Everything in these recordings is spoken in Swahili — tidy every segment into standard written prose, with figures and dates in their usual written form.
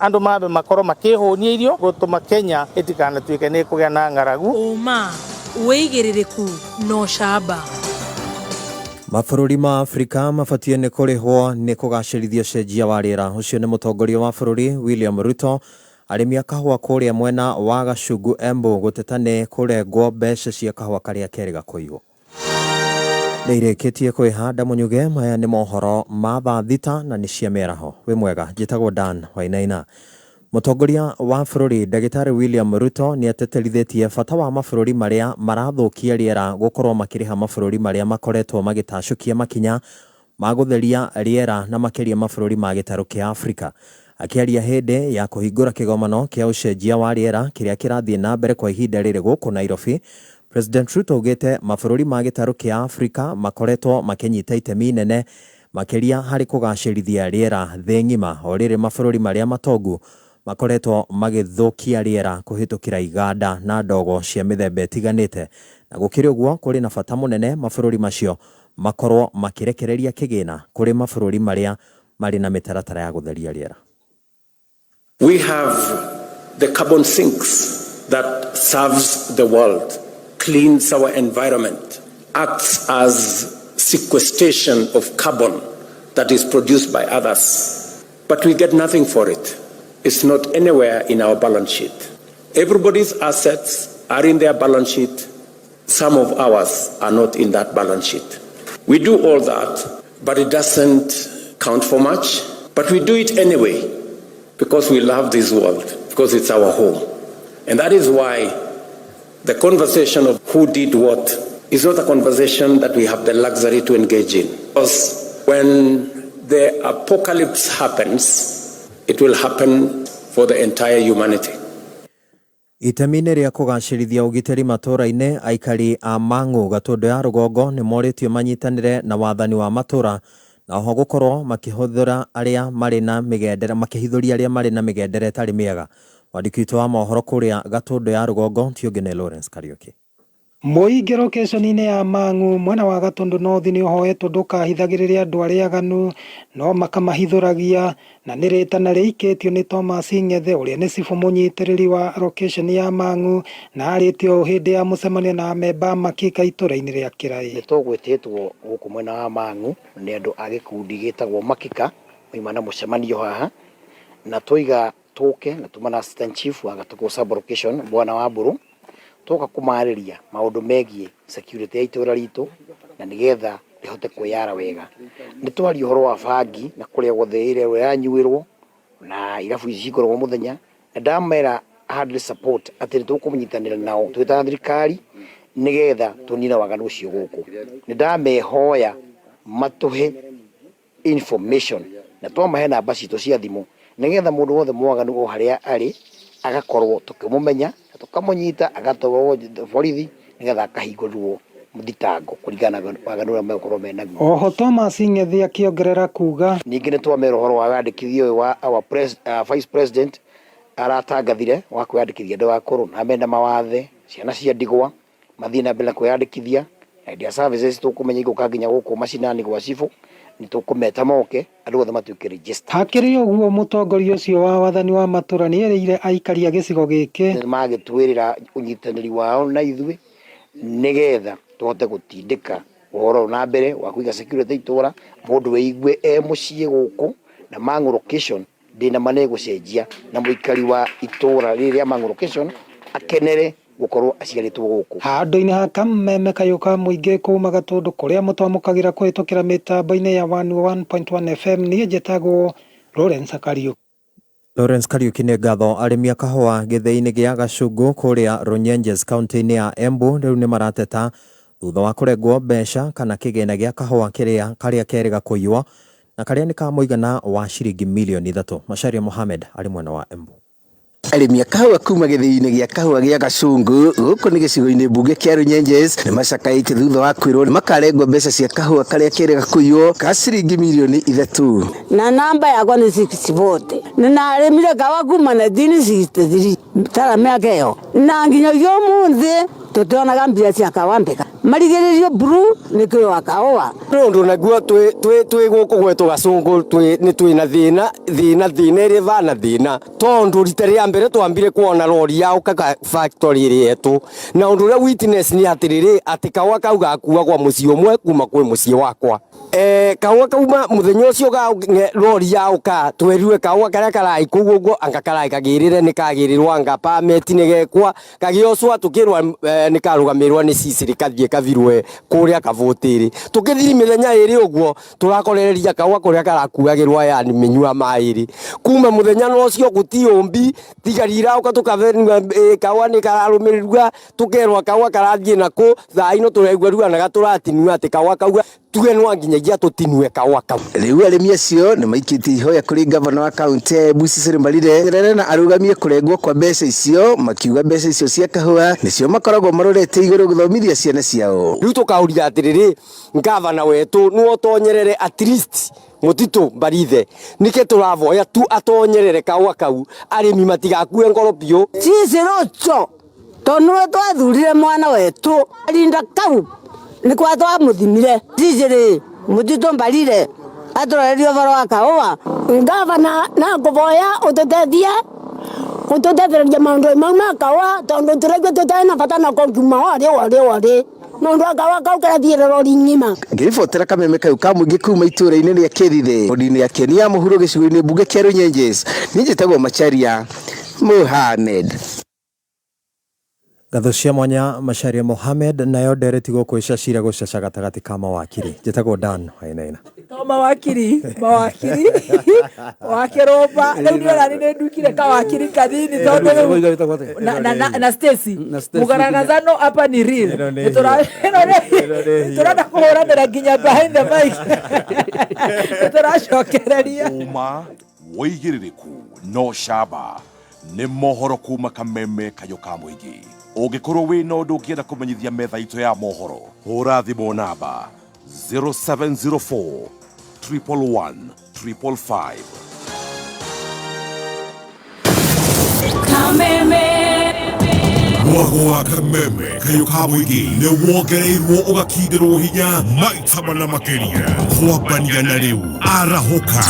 andu mabe makoro makihunia irio gutuma Kenya itikana tuike ni kugia na ngaragu uma weigiririku no shaba. Mabũrũri ma Afrika mabatie nĩ kũrĩhwo nĩ kũgacĩrithia ũcenjia wa rĩera. Ũcio nĩ mũtongoria wa bũrũri William Ruto arĩmi a kahũa kũrĩa mwena wa Gacugu Embu gũteta nĩ kũrengwo mbeca cia kahũa karĩa kerĩga kũiywo. Nĩirĩkĩtie kwĩhanda mũnyuge. Maya nĩ mohoro ma thaa thita na nĩ cia mĩaraho. Wĩ mwega, njĩtagwo Dan Wainaina. Mũtongoria wa bũrũri Ndagĩtarĩ William Ruto nĩ ateterithĩtie bata wa mabũrũri marĩa marathukia rĩera gũkorwo makĩrĩha mabũrũri marĩa makoretwo magĩtacũkia makinya ma gũtheria rĩera na makĩria mabũrũri ma gĩtarũ kĩa Afrika. Akĩaria hĩndĩ ya kũhingũra kĩgomano kĩa ũcenjia wa rĩera kĩrĩa kĩrathiĩ na mbere kwa ihinda rĩrĩ gũkũ Nairobi, President Ruto augĩte mabũrũri ma gĩtarũ kĩa Afrika makoretwo makĩnyita itemi inene makĩria harĩ kũgacĩrithia rĩera thĩ ng'ima, o rĩrĩ mabũrũri marĩa matongu makoretwo magĩthũkia rĩera kũhĩtũkĩra iganda na ndogo cia mĩthemba ĩtiganĩte. Na gũkĩrĩ ũguo kũrĩ na bata mũnene mabũrũri macio makorwo makĩrekereria kĩgĩna kũrĩ mabũrũri marĩa marĩ na mĩtaratara ya gũtheria rĩera. We have the carbon sinks that serves the world, cleans our environment, acts as sequestration of carbon that is produced by others. But we get nothing for it. It's not anywhere in our balance sheet. Everybody's assets are in their balance sheet. Some of ours are not in that balance sheet. We do all that, but it doesn't count for much. But we do it anyway because we love this world, because it's our home. And that is why the conversation of who did what is not a conversation that we have the luxury to engage in. Because when the apocalypse happens, it will happen for the entire humanity. Itemi-inĩ rĩa kũgacĩrithia ũgitĩri matũũra-inĩ, aikari a Mang'u Gatũndũ ya rũgongo nĩ morĩtio manyitanĩre na wathani wa matũũra na oho gũkorwo makĩhũthĩra arĩa marĩ na mĩgendere, makĩhithũria arĩa marĩ na mĩgendere ĩtarĩ mĩega. Mwandĩki witũ wa mohoro kũrĩa Gatũndũ ya rũgongo Tiũngene Lawrence Kariuki. Mũingĩ location-inĩ ya Mang'u mwena wa Gatũndũ North nĩ ũhoetwo ndũkahithagĩrĩria andũ arĩa aganu no makamahithũragia, na nĩ rĩtana rĩikĩtio nĩ Thomas Ng'ethe ũrĩa nĩ cibu mũnyitĩrĩri wa location ya Mang'u, na arĩtio hĩndĩ ya mũcemanio na memba makĩka itũra-inĩ rĩa Kĩraĩ. Nĩ tũgwĩtĩtwo gũkũ mwena wa Mang'u nĩ andũ a gĩkundi gĩtagwo makĩka moima na mũcemanio haha, na tũiga tũke na tũmana assistant chief wa Gatũkũ sub location bwana wa Mburu toka kumarĩria maũndũ megiĩ security ya itũra ritũ na nĩgetha rĩhote kwĩyara wega. Nĩ twaria ũhoro wa bangi na kũrĩa guothe ĩrĩa yanyuĩrwo na irabu ici cikoragwo mũthenya, na ndamera hard support atĩ nĩ tũkũmũnyitanĩra nao twĩ ta thirikari nĩgetha tũnina waganu ũcio gũkũ. Nĩ ndamehoya matũhe information na twamahe namba citũ cia thimũ nĩgetha mũndũ wothe mwaganu o harĩa arĩ agakorwo tũkĩmũmenya na tũkamũnyita agatwarwo borithi nĩgetha akahingũrĩrwo thitango kũringana na waganu ũrĩa megũkorwo menaguo. Oho Thomas Ng'ethe akĩongerera kuga ningĩ nĩ twamera ũhoro wa wandĩkithia ũyũ wa our vice president aratangathire wa kwĩyandĩkithia andũ akũrũ na mena mawathe, ciana cia ndigwa mathiĩ na mbere na kwĩyandĩkithia, na idia services tũkũmenya igũka nginya gũkũ macinani gwa cibũ, nĩ tũkũmeta moke andũ othe matuĩke register. Hakĩrĩ ũguo mũtongoria ũcio wa wathani wa matũũra nĩ erĩire aikari a gĩcigo gĩkĩ magĩtwĩrĩra ũnyitanĩri wao na ithuĩ nĩgetha tũhote gũtindĩka ũhoro na mbere wa kũiga security itũra, mũndũ wĩigue mũciĩ gũkũ na Mang'u location ndĩna mane gũcenjia na mũikari wa itũra rĩrĩa Mang'u location akenere gũkorwo aciarĩtwo gũkũ. Handũ-inĩ ha kameme kayũka mũingĩ kuuma Gatũndũ kũrĩa mũtamũkagĩra kũhĩtũkĩra mĩtambo-inĩ ya 101.1 FM niĩ njĩtagwo Lawrence Kariuki. Lawrence Kariuki nĩ ngatho. Arĩmi a kahũa gĩthĩ-inĩ gĩa Gacugu kũrĩa Runyenjes kaunti-inĩ ya Embu rĩu nĩ marateta thutha wa kũrengwo mbeca kana kĩgĩna gĩa kahũa karĩa kerĩga kũiywo na karĩa nĩ ka mũigana wa ciringi milioni 3. Macharia Mohamed arĩ mwena wa Embu. Arĩmi a kahũa kuma gĩthĩ-inĩ gĩa kahũa gĩa Gacugu gũkũ nĩ gĩcigo-inĩ mbunge kĩa Runyenjes nĩ macakaĩte thutha wa kwĩrwo nĩ makarengwo mbeca cia kahũa karĩa kerĩga kũiywo ka ciringi milioni 3. Na namba yakwa nĩ 640 nĩnarĩmire kahũa kuma 1963 tara mĩaka ĩyo na nginyagia ũmũthĩ tutionaga mbia cia kawambika marigiririo buru nikyo wakaoa ndu naguo twi guku gwetu gacungu ni twina thina iri vana thina tondu rita ria mbere twambire kuona lori yao kaka factory iri yetu na undu ria witness ni atiriri ati kawa kau gakua kwa muci umwe kuma kwi muci wakwa kawa kauma muthenya ucio ga lori yao ka twerue kawa karia karai kuguo anga karai kagirire ni kagirirwo anga permit ni gekwa kagiocwa tukirwa ni karugamirwa ni sisiri kathie kavirwe kuria kavotiri tukithiri mithenya iri uguo turakorereria kawa kuria karakuagirwa yani minyua mairi kuma muthenya no cio guti umbi tigarira uka tukavenwa kawa ni kararumirwa tukerwa kawa karathie nako thaino turegwerua na gaturatinwa ati kawa kauga tugenwa nginyagia tutinwe kawa kau riu arimi acio ni maikiti ihoya kuri governor wa county Busisiri Mbarire na arugamie kurengwo kwa mbeca icio makiuga mbeca icio cia kahua nicio makoragwo marorete iguru guthomithia ciana ciao riu tukauria atiriri governor wetu nuo tonyerere at least mutito Mbarithe nike turavoya tu atonyerere kawa kau arimi matigakue ngoropio sisi rocho tonwe twathurire mwana wetu arinda kau ni kwa twa muthimire sisi mutito Mbarire atorerio varo akaoa ngavana na kuvoya ututethia maundu mama kawa tondu turegwe tutena patana kwa kuma wale mundu akawa kaukara thiere rori ngima ngiribotera kameme kau kamuingi kuma itura-ini ria Kirithĩ bodi-ini ya Kenia muhuro gicigo-ini mbunge kia Runyenjes ninjitagwo Macharia Mohamed. Gatho cia mwanya Macharia Mohamed nayo nderetigwo kwica cira gucaca gatagati ka mawakiri njitagwo Dan Wainaina mawakiri wakiroba riu ndirani ndukire ka wakiri kadini tondu na Stacy mugaragazano hapa ni real turada kuhoranira nginya behind the mic turashokereria uma woigiririku no shaba ni mohoro kuma kameme kayo ka muingi ungikorwo wina undu ungienda kumenyithia metha itu ya mohoro hura thimu namba 0704 111 555 Mwago wa kameme kayo ka muingi ni wongereirwo ugakindirwo hinya maita mana makeria kwambania na riu arahoka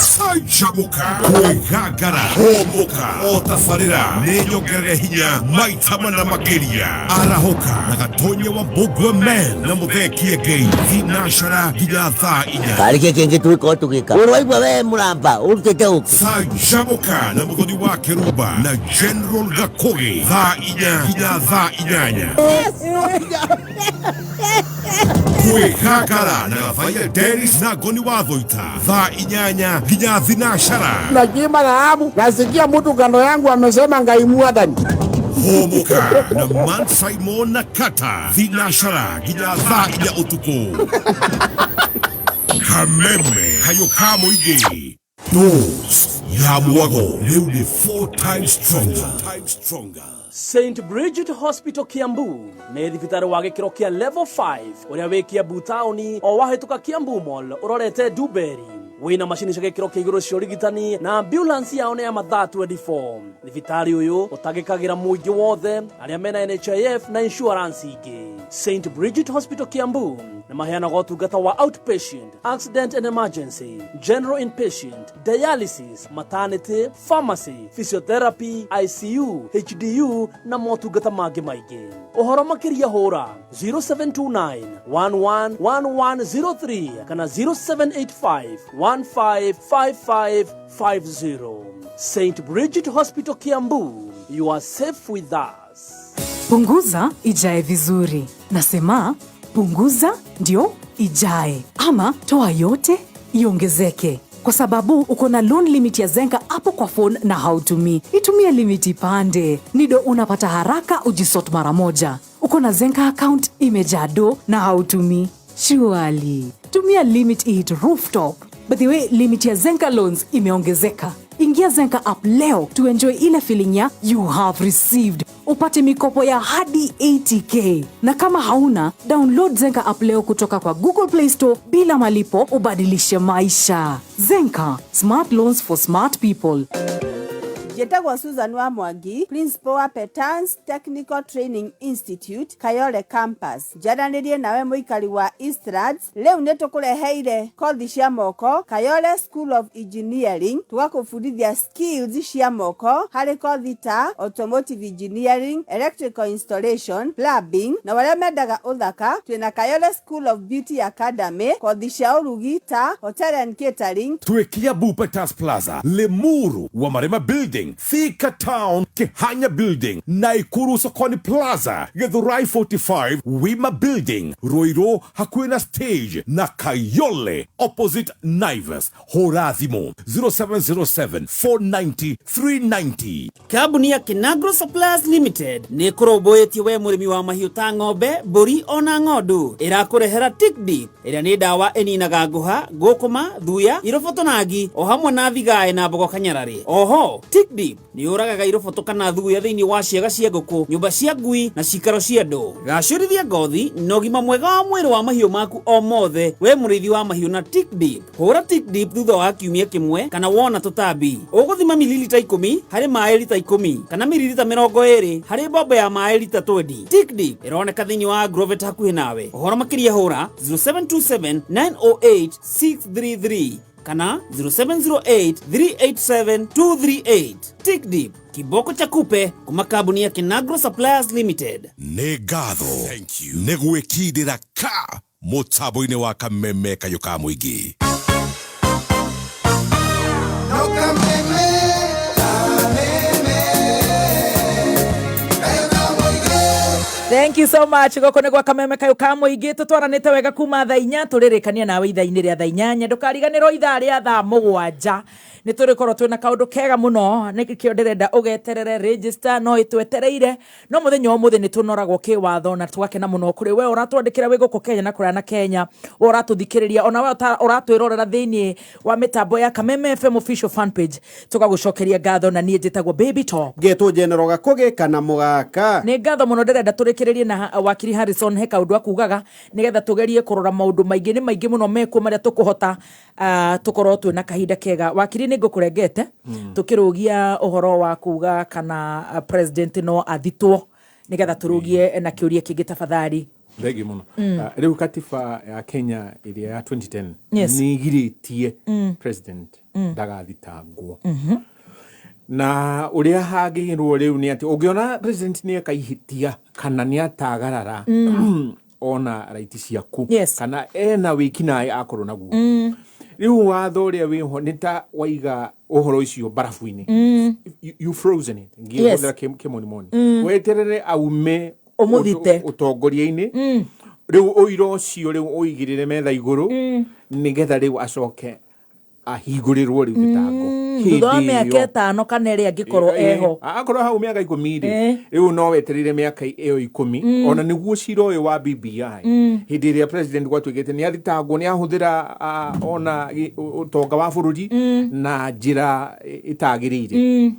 camuka kwigagara homoka otabarĩra nĩ nyongerere hinya maita mana makeria arahoka na gatonye wa Mbugua Men na Muthekie Ngei thinacara nginya thaa 4 karike kenge twiko tugika urwaigwa we muramba urutete uku camuka na muthoni wa Keruba na General Gakogi thaa 4 nginya thaa 8 kwikakara na Gavaya Dennis na Goni wa Thoita thaa 8 nginya thinashara najima na abu nasikia mtu kando yangu amesema ngaimua ndani homoka na Man Simon na Kata thinashara nginya thaa 4 utuku kameme kayo ka muingi dose ya mwago leo ni 4 times stronger. St. Bridget Hospital Kiambu nĩ thibitarĩ wa gĩkĩro kĩa level 5 ũrĩa wĩ Kiambu taũni o wahĩtũka Kiambu Mall ũrorete Dewberry wĩna macini cia gĩkĩro kĩa igũrũ cia ũrigitani na ambulance yao nĩ ya mathaa 24. Thibitarĩ ũyũ ũtangĩkagĩra mũingĩ wothe arĩa mena NHIF na insurance ingĩ. St. Bridget Hospital Kiambu nĩ maheanaga ũtungata wa outpatient, accident and emergency, general inpatient, dialysis, maternity, pharmacy, physiotherapy, ICU, HDU na motungata mangĩ maingĩ. Ũhoro makĩria hũra 0729 111103 kana 0785 155550. St. Bridget Hospital Kiambu, you are safe with us. Punguza ijae vizuri. Nasema punguza ndio ijae, ama toa yote iongezeke. Kwa sababu uko na loan limit ya Zenka hapo kwa phone na hautumii. Itumie limit ipande. Nido unapata haraka ujisort mara moja. Uko na Zenka account imejaa do na hautumii. Surely tumia limit hit rooftop. By the way, limit ya Zenka loans imeongezeka. Ingia Zenka app leo to enjoy ile feeling ya you have received. Upate mikopo ya hadi 80k. Na kama hauna, download Zenka app leo kutoka kwa Google Play Store bila malipo, ubadilishe maisha. Zenka, smart loans for smart people. Jetagwo Susan wa Mwangi, Principal wa Petans Technical Training Institute, Kayole Campus. Njaranirie nawe muikari wa Eastlands, leo nitukureheire kothi cia moko, Kayole School of Engineering, tugakubundithia skills cia moko, hari kothi ta Automotive Engineering, Electrical Installation, Plumbing, na wale mendaga uthaka, twina Kayole School of Beauty Academy, kothi cia urugi ta Hotel and Catering. Tuekia Bupetas Plaza, Lemuru, Wamarema Building, Thika Town, Kehanya Building, Naikuru Sokoni Plaza, Githurai 45, Wima Building, Roiro Hakwena Stage, na Kayole, opposite Naivas, Horazimo, 0707 490 390. Kabuni ya Kinagro Supplies Limited ni kuroboetie we murimi wa mahiu ta ng'ombe, mburi ona ng'ondu. Irakurehera Tick Deep ĩrĩa nĩ ndawa ĩninaga nguha, ngũkũma, thuya, iroboto nagi o hamwe na thigae na mbogo kanyarari. Oho, Tick Deep nĩ ũragaga iroboto kana thuya thĩinĩ wa ciaga cia ngũkũ, nyũmba cia ngui na cikaro cia andũ. Gacũrithia ngothi na ũgima mwega wa mwĩrĩ wa mahiũ maku o mothe we mũrĩithi wa mahiũ na Tick Deep. Hũra Tick Deep thutha wa kiumia kĩmwe kana wona tũtambi. Ũgũthima mililita 10 harĩ maĩ lita 10 kana mililita 20 harĩ mbombo ya maĩ lita 20. Tick Deep ĩroneka thĩinĩ wa Grovet hakuhĩ nawe. Ũhoro makĩria hũra 0727 908 633 kana 0708 387 238. Tick Deep, kiboko cha kupe kuma kabuni ya Kinagro Suppliers Limited. Nĩ ngatho nĩ gwĩkindĩra ka mũtambo-inĩ wa kameme kayũ ka mũingĩ. Thank you so much. Goko nĩ gwa kameme kayo ka mũingĩ tũtwaranĩte wega kuma thaa 4 tũrĩrĩkania nawe ithaa-inĩ rĩa thaa 8 ndũkariganĩrwo ithaa rĩa thaa 7 nĩ tũrĩkorwo twĩna kaũndũ kega mũno nĩkĩo ndĩrenda ũgeterere register no ĩtwetereire no mũthenya ũmũthĩ nĩ tũnoragwo kĩwatho na twakena mũno kũrĩ we ũratwandĩkĩra wĩ gũkũ Kenya na kũraya na Kenya ũratũthikĩrĩria ona we ũratwĩrorera thĩinĩ wa mĩtambo ya Kameme FM official fan page tũgagũcokeria ngatho na niĩ njĩtagwo Baby Top ngetwo General Gakũgĩ kana Mũgaka nĩ ngatho mũno ndĩrenda tũrĩkĩrĩrie na Wakiri Harrison he kaũndũ akugaga nĩgetha tũgerie kũrora maũndũ maingĩ nĩ maingĩ mũno mekuo marĩa tũkũhota tũkorwo twĩna kahinda kega. Wakiri nĩ ngũkũrengete tũkĩrũgia ũhoro wa kuga kana president no athitwo nĩgetha tũrũgie na kĩũria kĩngĩ tafadhali. Thegi muno. Rĩu katiba ya Kenya ĩrĩa ya 2010 nĩ igirĩtie president ndagathitangwo. Na ũrĩa hagĩrĩrwo rĩu nĩ atĩ ũngĩona president nĩ akaihĩtia kana nĩ atagarara ona raiti ciaku kana ena wĩkinaĩ akorwo naguo. Rĩu watho ũrĩa wĩho nĩ ta waiga ũhoro ũcio barafu-inĩ. You frozen it. Ngĩhũthĩra kĩmonimoni. Weterere aume ũmũthite ũtongoria-inĩ. Rĩu ũira ũcio rĩu ũigĩrĩre metha igũrũ nĩgetha rĩu acoke ahingũrĩrwo rĩu thitango. Thutha wa mĩaka 5 kana ĩrĩa angĩkorwo eho. Akorwo hau mĩaka 10 rĩu no wetereire mĩaka ĩyo 10 ona nĩguo cira ũyũ wa BBI hĩndĩ ĩrĩa president gwatuĩkĩte nĩ athitangwo nĩ ahũthĩra ona ũtonga wa bũrũri na njĩra ĩtagĩrĩire.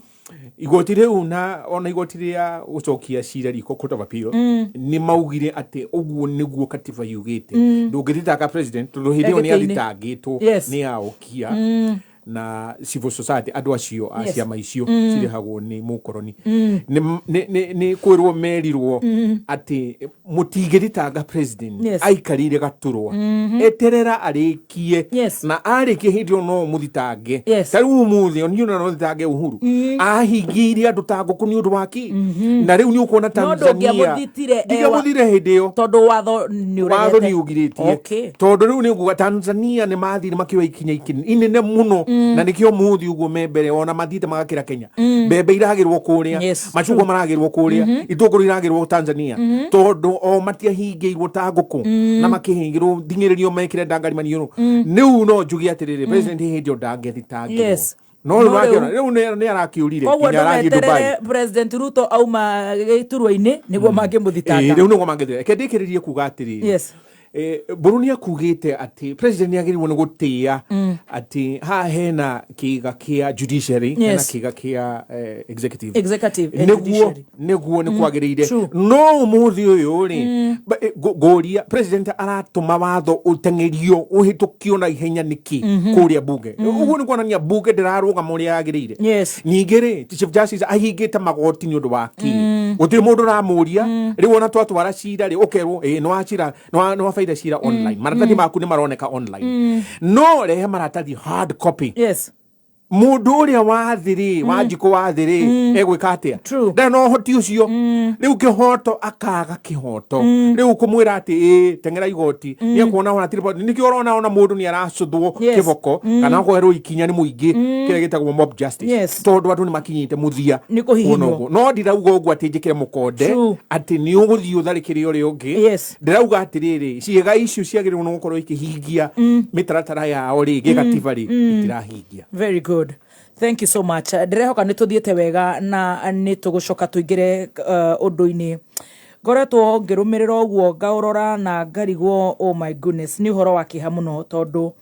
Igoti rĩu na ona igoti rĩa gũcokia cira riko Court of Appeal nĩ maugire atĩ ũguo nĩguo katiba yugĩte ndũngĩthitanga president tondũ hĩndĩ ĩyo nĩ athitangĩtwo nĩ aũkia na civil society andũ acio a ciama icio cirĩhagwo nĩ mũkoroni nĩ kwĩrwo merirwo atĩ mũtingĩthitanga president aikarire gaturwa eterera arĩkie na arĩkie hĩndĩ ĩyo no mũthitange ta rĩu ũmũthĩ niĩ no thitange Uhuru ahingĩire andũ ta ngũkũ nĩ ũndũ waki na rĩu nĩ ũkuona Tanzania ndĩamũthire hĩndĩ ĩyo tondũ watho nĩ ũgirĩtie tondũ rĩu nĩ ũguo Tanzania nĩ mathire makĩoya ikinya inene mũno na nikio muthi uguo membere ona mathite magakira Kenya mbembe iragirwo kuria macungwa maragirwo kuria itũngũrũ iragirwo Tanzania tondu o matiahingĩirwo ta ngũkũ na makĩhingĩrwo thingĩrĩrio mekire ndangari maniũrũ niu no njugi atiriri president hĩndĩ ndangĩthitangirwo no rĩu nĩ arakiũrire nginya arathiĩ Dubai president Ruto auma gĩturwa-inĩ nĩguo mangĩmũthitanga rĩu nĩguo mangĩthitanga kĩndĩkĩrĩrie kuga atiriri Buruni akugite ati president yagiriwe no gutia ati ha hena kiga kia judiciary na kiga kia executive neguo ni kwagirire no muthi uyu ri goria president aratuma watho utengerio uhitukio na ihenya niki kuria bunge uguo ni kuonania bunge ndiraruga muri yagirire ningiri chief justice ahingite magoti ni undu waki gutiri mundu ramuria ri wona twatwara cira ri ukerwo no acira no faida cira online maratathi maku ni maroneka online no rehe maratathi hard copy mundu uria wathiri wanjiko wathiri egwika atia nda no hoti ucio riu kihoto akaga kihoto riu kumwira ati tengera igoti ni kuona ona tripod ni kiorona ona mundu ni aracuthwo kiboko kana kwerwo ikinya ni muingi kire gitagwo mob justice tondu andu ni makinyite muthia no ndirauga uguo ati njikire mukonde ati ni uguthii utharikire uri ungi ndirauga atiriri ciiga icio ciagirwo no gukorwo ikihingia mitaratara yao ringi gativari itirahingia. Very good. Thank you so much. Ndirehoka nituthiete wega na nitugucoka tuingire undu-ini ngoretwo ngirumirira uguo ngaurora na ngarigwo. Oh my goodness, ni uhoro wa kiha muno tondu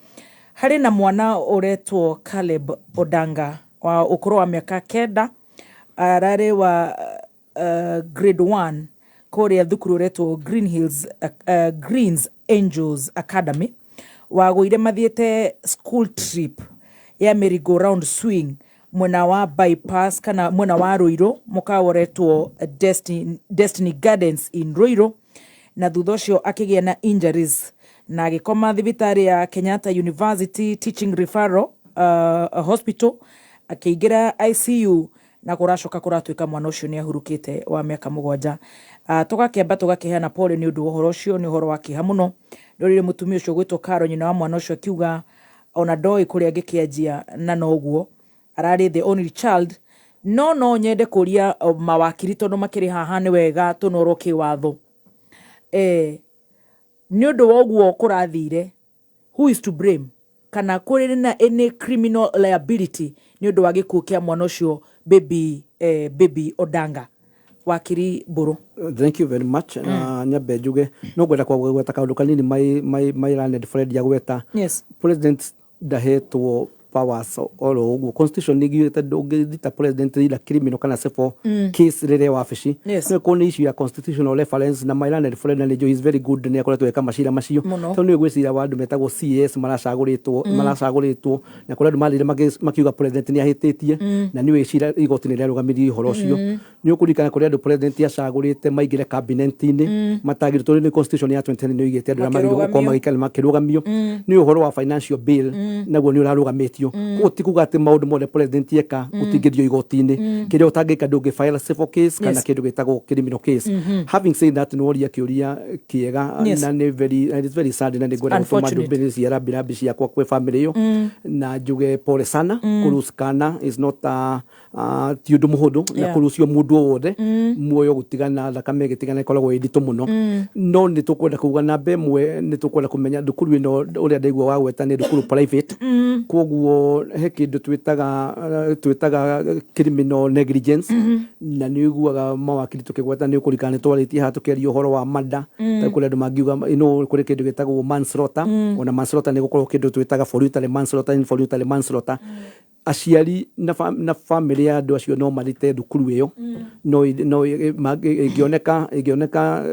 hari na mwana uretwo Caleb Odanga wa ukuru wa miaka 9 arare wa grade 1 kuria thukuru uretwo Green Hills Greens Angels Academy wagwire mathiete school trip ya merry-go-round swing mwena wa bypass kana mwena wa Ruiru mukaworetwo Destiny Gardens in Ruiru na thutha ucio akigia na injuries na agikoma thibitari ya Kenyatta University Teaching Referral Hospital akiingira ICU na kuracoka kuratuika mwana ucio ni ahurukite wa miaka 7 tugakemba tugakiheana pole ni undu uhoro ucio ni uhoro wa kiha muno ndorire mutumia ucio gwitwo Karo nyina wa mwana ucio akiuga ona doi kuria gikianjia na noguo arari the only child no nyende kuria mawakiri tondu makiri haha ni wega Tunorwo kiwatho ni undu woguo kurathire who is to blame kana kuri na any criminal liability ni undu wa gikuo kia mwana ucio baby Odanga. Wakiri Buru. Thank you very much. Nyabe juge no gweta kwa gweta kaundu kanini my landed Fred ya gweta president dahetwo powers oro ugu constitution nigiyete dogita president ila criminal kana sefo case rere wafici no kone issue ya constitutional reference na my landed Fred na is very good ne akoretwo eka mashira macio to no gwicira wandu metagwo CS maracaguritwo na kore malire makiuga president ni ahititie na ni wicira igoti ni rarugamirie horo ucio ni ukurikana kore andu president acagurite maigire cabinet ini matagirito ni constitution ya 2010 ni igite andu magiro gukoma gikali makirugamio ni uhoro wa financial bill naguo ni urarugamitio kuti kugate maundu mole president eka utingirio igoti-ini kiria utangika ndungi file civil case kana kindu gitagwo criminal case. Having said that no ria kiuria kiega na ni very sad na ni gwera gutuma ndubiri cia rabirabi ciakwa kwe family yo na njuge pole sana kuruskana is not tiundu muhudu na kurusio mundu wothe muoyo gutigana thakame gitigana ikoragwo inditu muno no ni tukwenda kuga na bemwe ni tukwenda kumenya ndukuru ino uria ndaigua wa gweta ni ndukuru private koguo he kindu twitaga criminal negligence na ni iguaga mawakiri tukigweta ni ukurikana twaritie ha tukeria uhoro wa mada takule andu magiuga kuri kindu gitagwo manslaughter ona manslaughter ni gukorwo kindu twitaga voluntary manslaughter aciari na family ya andu acio no marite thukuru iyo no igioneka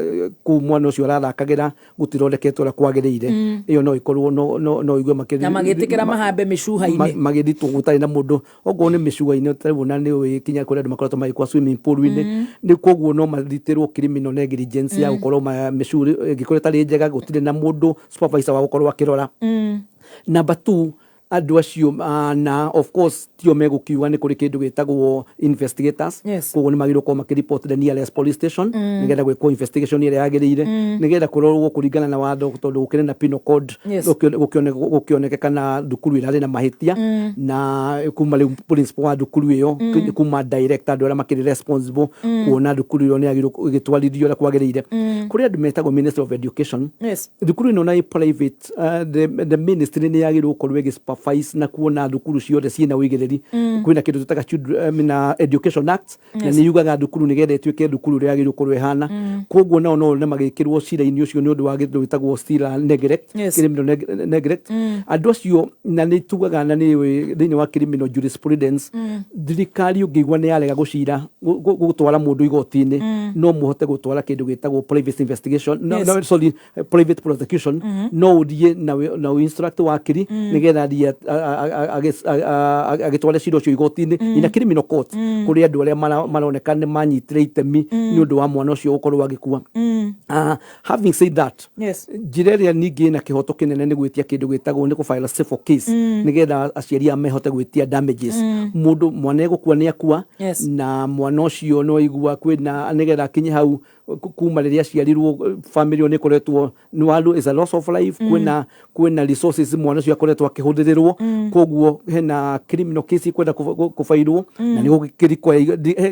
ku mwana ucio arathakagira gutirodeketwo ra kwagirire iyo no ikorwo no igwe makiri na magitikira mahambe mishuha-ini magithitwo gutari na mundu ogo ni mishuha-ini taribona ni wikinya kuri andu makorotwo magikwa swimming pool-ini ni koguo no maritirwo criminal negligence ya gukorwo mishuri gikorwo tari njega gutire na mundu supervisor wa gukorwo akirora. Number 2 andu acio na of course tio megukiuga ni kuri kindu gitagwo investigators koguo ni magiro ko makireport the nearest police station nigetha gwiko investigation ire yagirire nigetha kurorwo kuringana na watho tondu gukire na penal code gukioneke kana thukuru irari na mahitia na kuma principal wa thukuru iyo kuma director andu aria makiri responsible kuona thukuru iyo ni agiro gitwarithio ra kwagirire kuri andu metagwo minister of education thukuru ino na private the ministry ni agiro kurwe supervise na kuona thukuru ciothe ciina wigiriri kwina kindu tutaga Children Education Act na ni yugaga thukuru nigetha ituike thukuru ria giru kurwe hana koguo no ne magikirwo cira-ini ucio ni undu wa gindu witagwo cira neglect criminal neglect andu acio na ni tugaga na ni thiini wa criminal jurisprudence thirikari ungigwa ni yarega gucira gutwara mundu igoti-ini no muhote gutwara kindu gitagwo private investigation no sorry private prosecution no udie na instruct wakiri nigetha thie agitwara cira ucio igoti-ini ina criminal court kuri andu aria maroneka ni manyitire itemi ni undu wa mwana ucio gukorwo agikua having said that njira iria ningi na kihoto kinene ni gwitia kindu gitagwo ni file a civil case nigetha aciari mehote gwitia damages mundu mwana egukua ni akua na mwana ucio no igua kwina nigetha kinyi hau kuma riria ciarirwo family ni koretwo ni walu is a loss of life kwina resources mwana ucio akoretwo akihuthirirwo koguo hena criminal case kwenda kufairwo na ni gukirikwa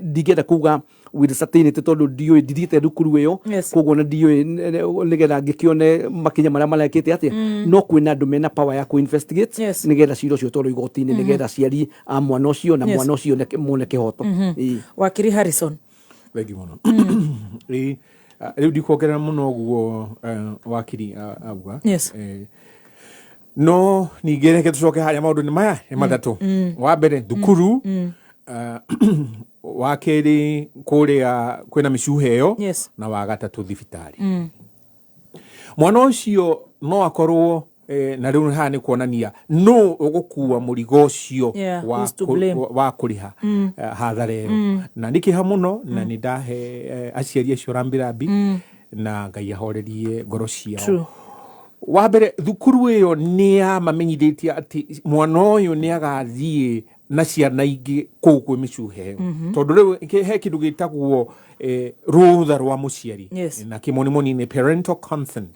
digera kuga with certainty tondu dio didite thukuru iyo koguo na dio nigetha ngikione makinya maria marekete atia no kwina andu mena power ya ku-investigate nigetha cira ucio toro igoti-ini nigetha ciari a mwana ucio na mwana ucio mone kihoto Wakiri Harrison Thank you muno riu ndikuongerera muno guo wakiri auga no ningĩ reke tucoke harĩa maũndũ-inĩ maya nĩ matatũ wa mbere thukuru wa kerĩ kũrĩa kwĩna mĩcuha ĩyo na wa gatatũ thibitarĩ mwana ũcio no akorwo na rĩu haha nĩ kuonania no ũgũkua mũrigo ũcio wa kũrĩha hathara ĩyo na nĩkĩha mũno na nĩ ndahe aciari acio rambirambi na Ngai ahorerie ngoro ciao wa mbere thukuru ĩyo nĩ yamamenyithĩtie atĩ mwana ũyũ nĩ agathiĩ na ciana ingĩ kũu kwĩ mĩcuha ĩyo tondũ rĩu he kĩndũ gĩtagwo rũtha rwa mũciari na kĩmonimoni nĩ parental consent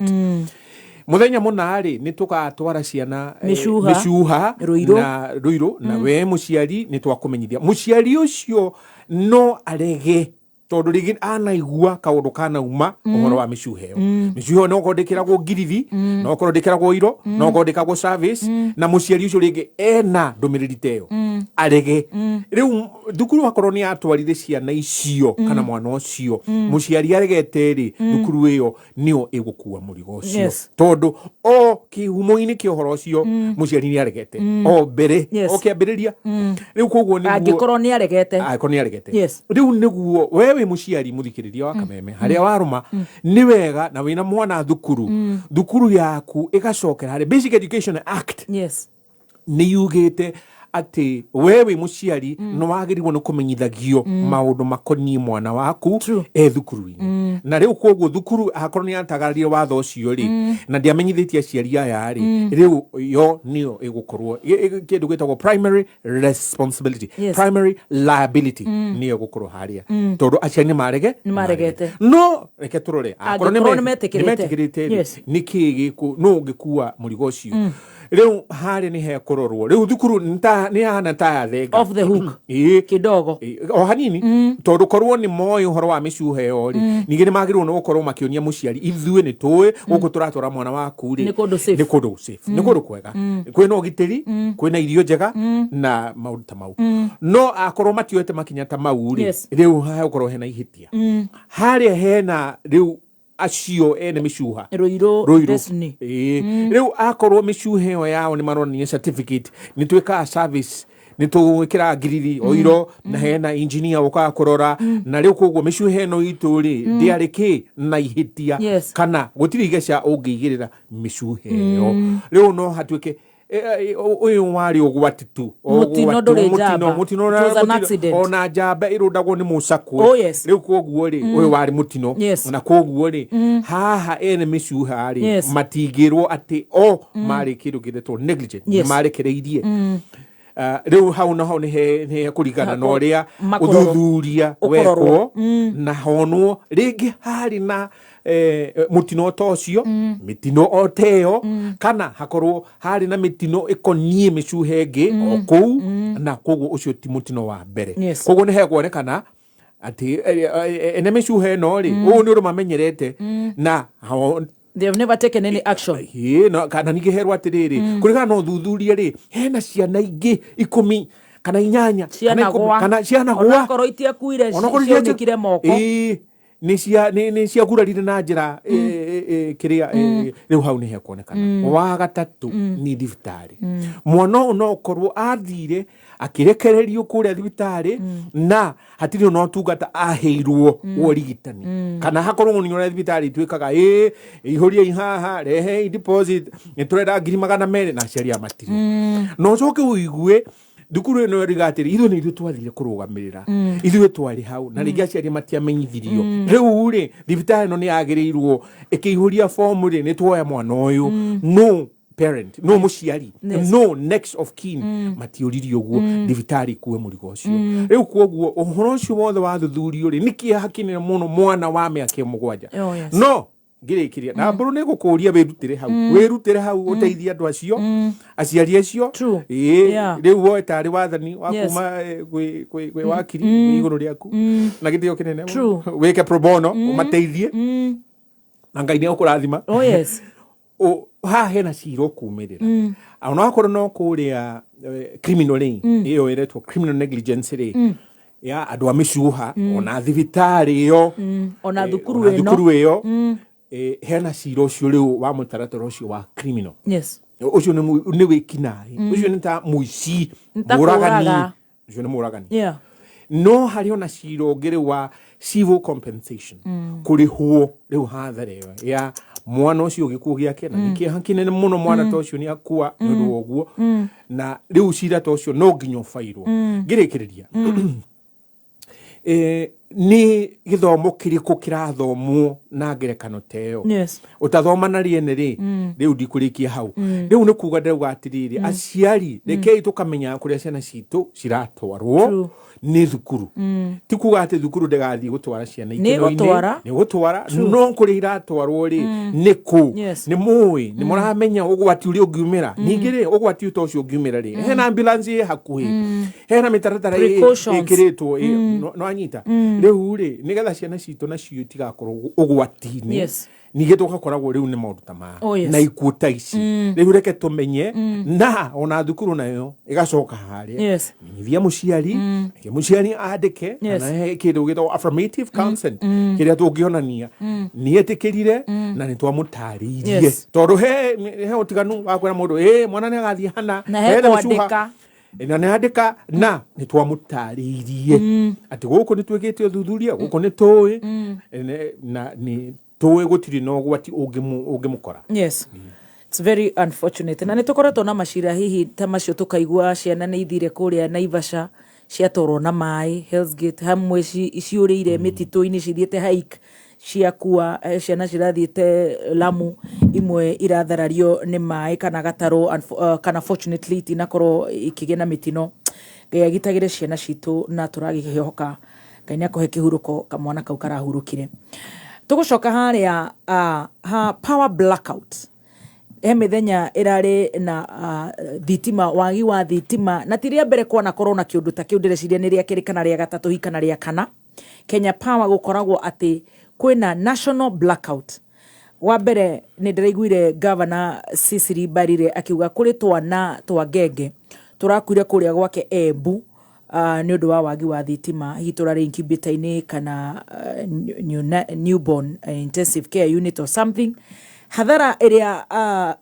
muthenya munari ni tukatwara ciana mishuha na ruiro na we muciari ni twakumenyithia muciari ucio no arege tondu rigi anaigua kaundu kana uma uhoro wa mishuha iyo mishuha no kodekiragwo ngirithi no kodekiragwo iro no kodekagwo service na muciari ucio rigi ena ndumiriri teyo arege riu thukuru akorwo ni atwarire ciana icio kana mwana ucio muciari aregete ri thukuru iyo nio igukua murigo ucio tondu o kihumo-ini ki uhoro ucio muciari ni aregete o mbere o kiambiriria riu koguo ni angikorwo ni aregete riu niguo wewe muciari muthikiriria wa Kameme haria waruma ni wega na wina mwana thukuru yaku igacokera hari Basic Education Act ni yugite ati wewe muciari no wagiriwo no kumenyithagio maundu makoni mwana waku thukuru-ini na riu koguo thukuru akorwo ni atagarire watho ucio ri na ndiamenyithitie aciari aya ri riu yo nio igukorwo kindu gitagwo primary responsibility primary liability nio gukorwo haria tondu aciari ni maregete no reke turore akorwo ni metikirite niki no ngikua murigo ucio riu hari ni he kurorwo riu thukuru ni hana ta thega off the hook kidogo o hanini tondu korwo ni moyo uhoro wa mishuha yo ri ningi ni magirwo no gukorwo makionia muciari ithue ni tuwe guku turatora mwana waku ri ni kundu safe ni kundu kwega kwina ugitiri kwina irio njega na maundu ta mau no akorwo matiwete makinya ta mau ri riu ha ukorwo hena ihitia hari hena riu acio ene mishuha ruiro destiny riu akorwo mishuha yo yao ni maronania certificate ni twika service ni tuwikira ngiriri oiro na hena engineer uka kurora na riu koguo mishuha no ituri ndiariki na ihitia kana gutiri igeca ungigirira mishuha yo riu no hatwike uyu wari ugwatitu mutino ona njamba irundagwo ni musaku riu koguo ri uyu wari mutino na koguo ri haha ene mishuha ri matigirwo ati mari kindu githetwo negligent marekereirie riu hau naho ni he kurigana na uria uthuthuria wekwo na honwo ringi hari na mutino tocio mitino oteo kana hakorwo hari na mitino ikonie mishuhenge okou na koguo ucio ti mutino wa mbere koguo ni hegwonekana ati ene mishuhe no ri u ni urumamenyerete na They have never taken any action. No, kana nigeherwa atiriri kuriga no thuthuria ri hena ciana ingi 10 kana 8 kana ciana gwa ona korwo itiakuire cionekire moko ni cia gurarire na njira kiria riu hau ni hekonekana wa gatatu ni thibitari mwana no korwo athire akirekererio kuria thibitari na hatiri no tungata aheirwo urigitani kana hakorwo ni ora thibitari twikaga ihoria ihaha rehe deposit ni turenda 200,000 na ciaria matiri no coke uigue thukuru ino rigatiri ithu ni twathire kurugamirira ithu twari hau na ringi aciari matiamenyithirio riu ri thibitari no ni agirirwo ikiihuria form ri ni twoya mwana uyu no parent no muciari no next of kin matiuririo guo thibitari kuwe murigo ucio riu kuoguo uhoro ucio wothe wa thuthurio ri niki hakinire muno mwana wa miaka 7 no ngirikiria na mburu ni gukuria wirutire hau uteithia andu acio aciari acio riu wo etari wathani wa kuma gwe wakiri iguru riaku na githio kinene weke pro bono umateithie na Ngai ni ukurathima ha hena ciro kumirira ona akorwo no kuria criminal iyo iretwo criminal negligence ya andu amicuha ona thibitari yo ona thukuru iyo hena ciro cio riu wa mutaratara ucio wa criminal ucio ni wikinai ucio ni ta muici muragani ucio ni muragani no hari ona ciro ngiri wa civil compensation kuri huo riu hatharewa ya mwana ucio gikuo giake na niki hakinene muno mwana ta ucio ni akua ndu oguo na riu cira ta ucio no nginyo fairwo ngirikiriria ni githomo kiriko kirathomwo na ngerekano teo utathoma na riene ri riu ndikurikia hau riu ni kuga ndauga atiriri aciari rekei tukamenya kuria ciana citu ciratwarwo ni thukuru ti kuga ati thukuru ndagathii gutwara ciana ikeno-ini ni gutwara no kuri iratwarwo ri niku ni mui ni muramenya ugwati uri ungiumira ningire ugwati utocio ungiumira ri hena ambulance hakuhi hena mitaratara ikiritwo no anyita riu ri nigetha ciana citu nacio itigakorwo ugwati-ini nige tugakoragwo riu ni maundu ta ma na ikuta ici riu reke tumenye na ona thukuru nayo igacoka haria menyithia muciari andike na kindu gitwo affirmative consent kiria tungionania ni etikirire na ni twamutaririe tondu he utiganu wa kwera mundu mwana ni agathie hana he kwandika na neandika na ni twamutaririe ati guku ni twikite thuthuria guku ni toy na ni towe gutiri no gwati ungimukora it's very unfortunate na nitukoretwo na mashira hihi ta macio tukaigua ciana ni ithire kuria Naivasha ciatorwo na mai Hell's Gate hamwe ciurire mititu-ini cithiete hike ciakua ciana cirathiete Lamu imwe iratharario ni mai kana gataro kana fortunately tinakorwo ikigena mitino Ngai agitagire ciana citu na turagihoka Ngai ni akohe kihuruko kamwana kau karahurukire tugucoka haria ha power blackout mithenya irari na thitima wagi wa thitima na tiria mbere kwa na corona kiundu ta kiu ndireciria ni ria kirikana ria gatatu hikana ria kana Kenya Power gukoragwo ati kwina national blackout wa mbere ni ndiraiguire governor Cecily Mbarire akiuga kuri twana twa ngenge turakuire kuria gwake Embu ni undu wa wagi wa thitima hiturari incubator-ini kana newborn intensive care unit or something hathara iria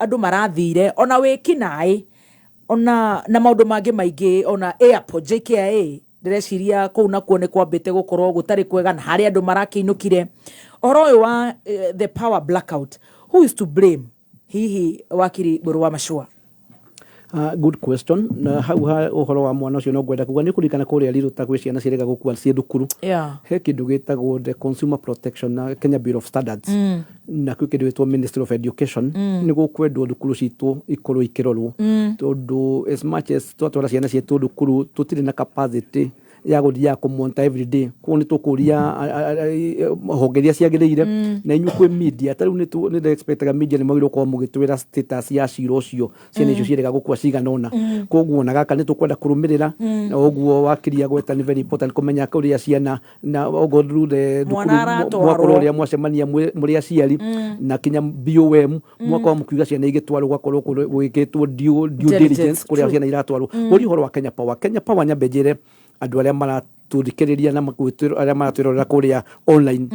andu marathire ona wikinai ona na maundu mangi maingi ona airport JKIA ndireciria kuu na kuone kwambite gukorwo gutari kwega na hari andu marakiinukire oro wa the power blackout who is to blame hihi Wakiri Machua good question na hau uhoro wa mwana ucio no gwenda kuga ni kurikana kuria riruta gwi ciana cirega gukua cie thukuru he kindu gitagwo the Consumer Protection na Kenya Bureau of Standards na kwi kindu gitwo Ministry of Education ni gukwendwo thukuru citu ikorwo ikirorwo tondu as much as twatwara ciana cietu thukuru tutire na capacity ya guthia kumonta every day ko ni tukuria hongeria ciagirire na inyu kwi media tariu ni expectaga media ni magiro kwa mugitwira status ya ciro cio ciana icio cirega gukua ciganona koguo na gaka ni tukwenda kurumirira na oguo wakiria gweta ni very important kumenya kuria ciana na ogo through the mwako uria mwacemania muri aciari na kinya BOM mwako wa mukiuga ciana igitwarwo gwakorwo gwikitwo due diligence kuria ciana iratwarwo uri horo wa Kenya Power nyambejere andu aria maraturikiriria na magwitiro aria maratwirora kuria online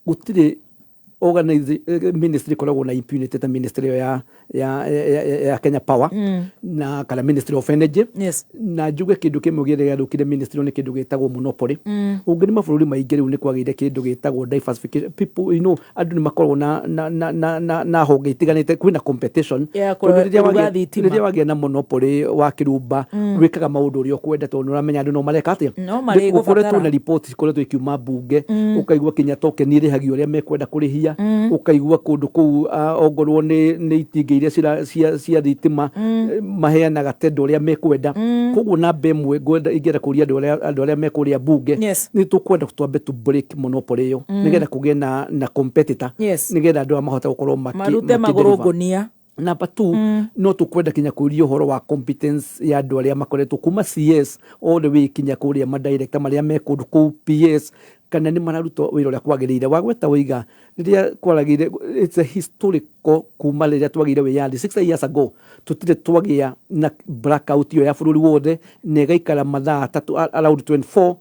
gutire ministry koragwo na impunity ta ministry ya Kenya Power na kana ministry of energy na njuge kindu kimwe gire rukire ministry ni kindu gitagwo monopoly ungeni mabũrũri maingĩ rĩu ni kwagire kindu gitagwo diversification people andu ni makorwo na honge itiganite kwina competition rĩrĩa wagia na monopoly wa kirumba wikaga maundu uria kwenda tondu uramenya andu no mareka atia gukoretwo na report ikoretwo ikiuma bunge ukaigua kinya token irihagio uria mekwenda kurihia ukaigua kundu kuu ongorwo ni itinga iria cia thitima maheanaga tendo uria mekwenda koguo na bemwe gwenda ingera kuria andu aria mekuria bunge ni tukwenda twambe to break monopoly yo nigetha kugie na competitor nigetha andu mahota gukorwo marute maguru ngunia Number 2 no tukwenda kinya kuria horo wa competence ya andu aria makoretwo kuma CS all the way kinya kuria ma director maria mekundu ku PS kana ni mararuta wira uria kwagirire wagweta wiga riria kwaragire it's a historical kuma riria twagire wiyandi 6 years ago tutire twagia na blackout yo ya bururi wothe nega ikara mathaa 3 around 24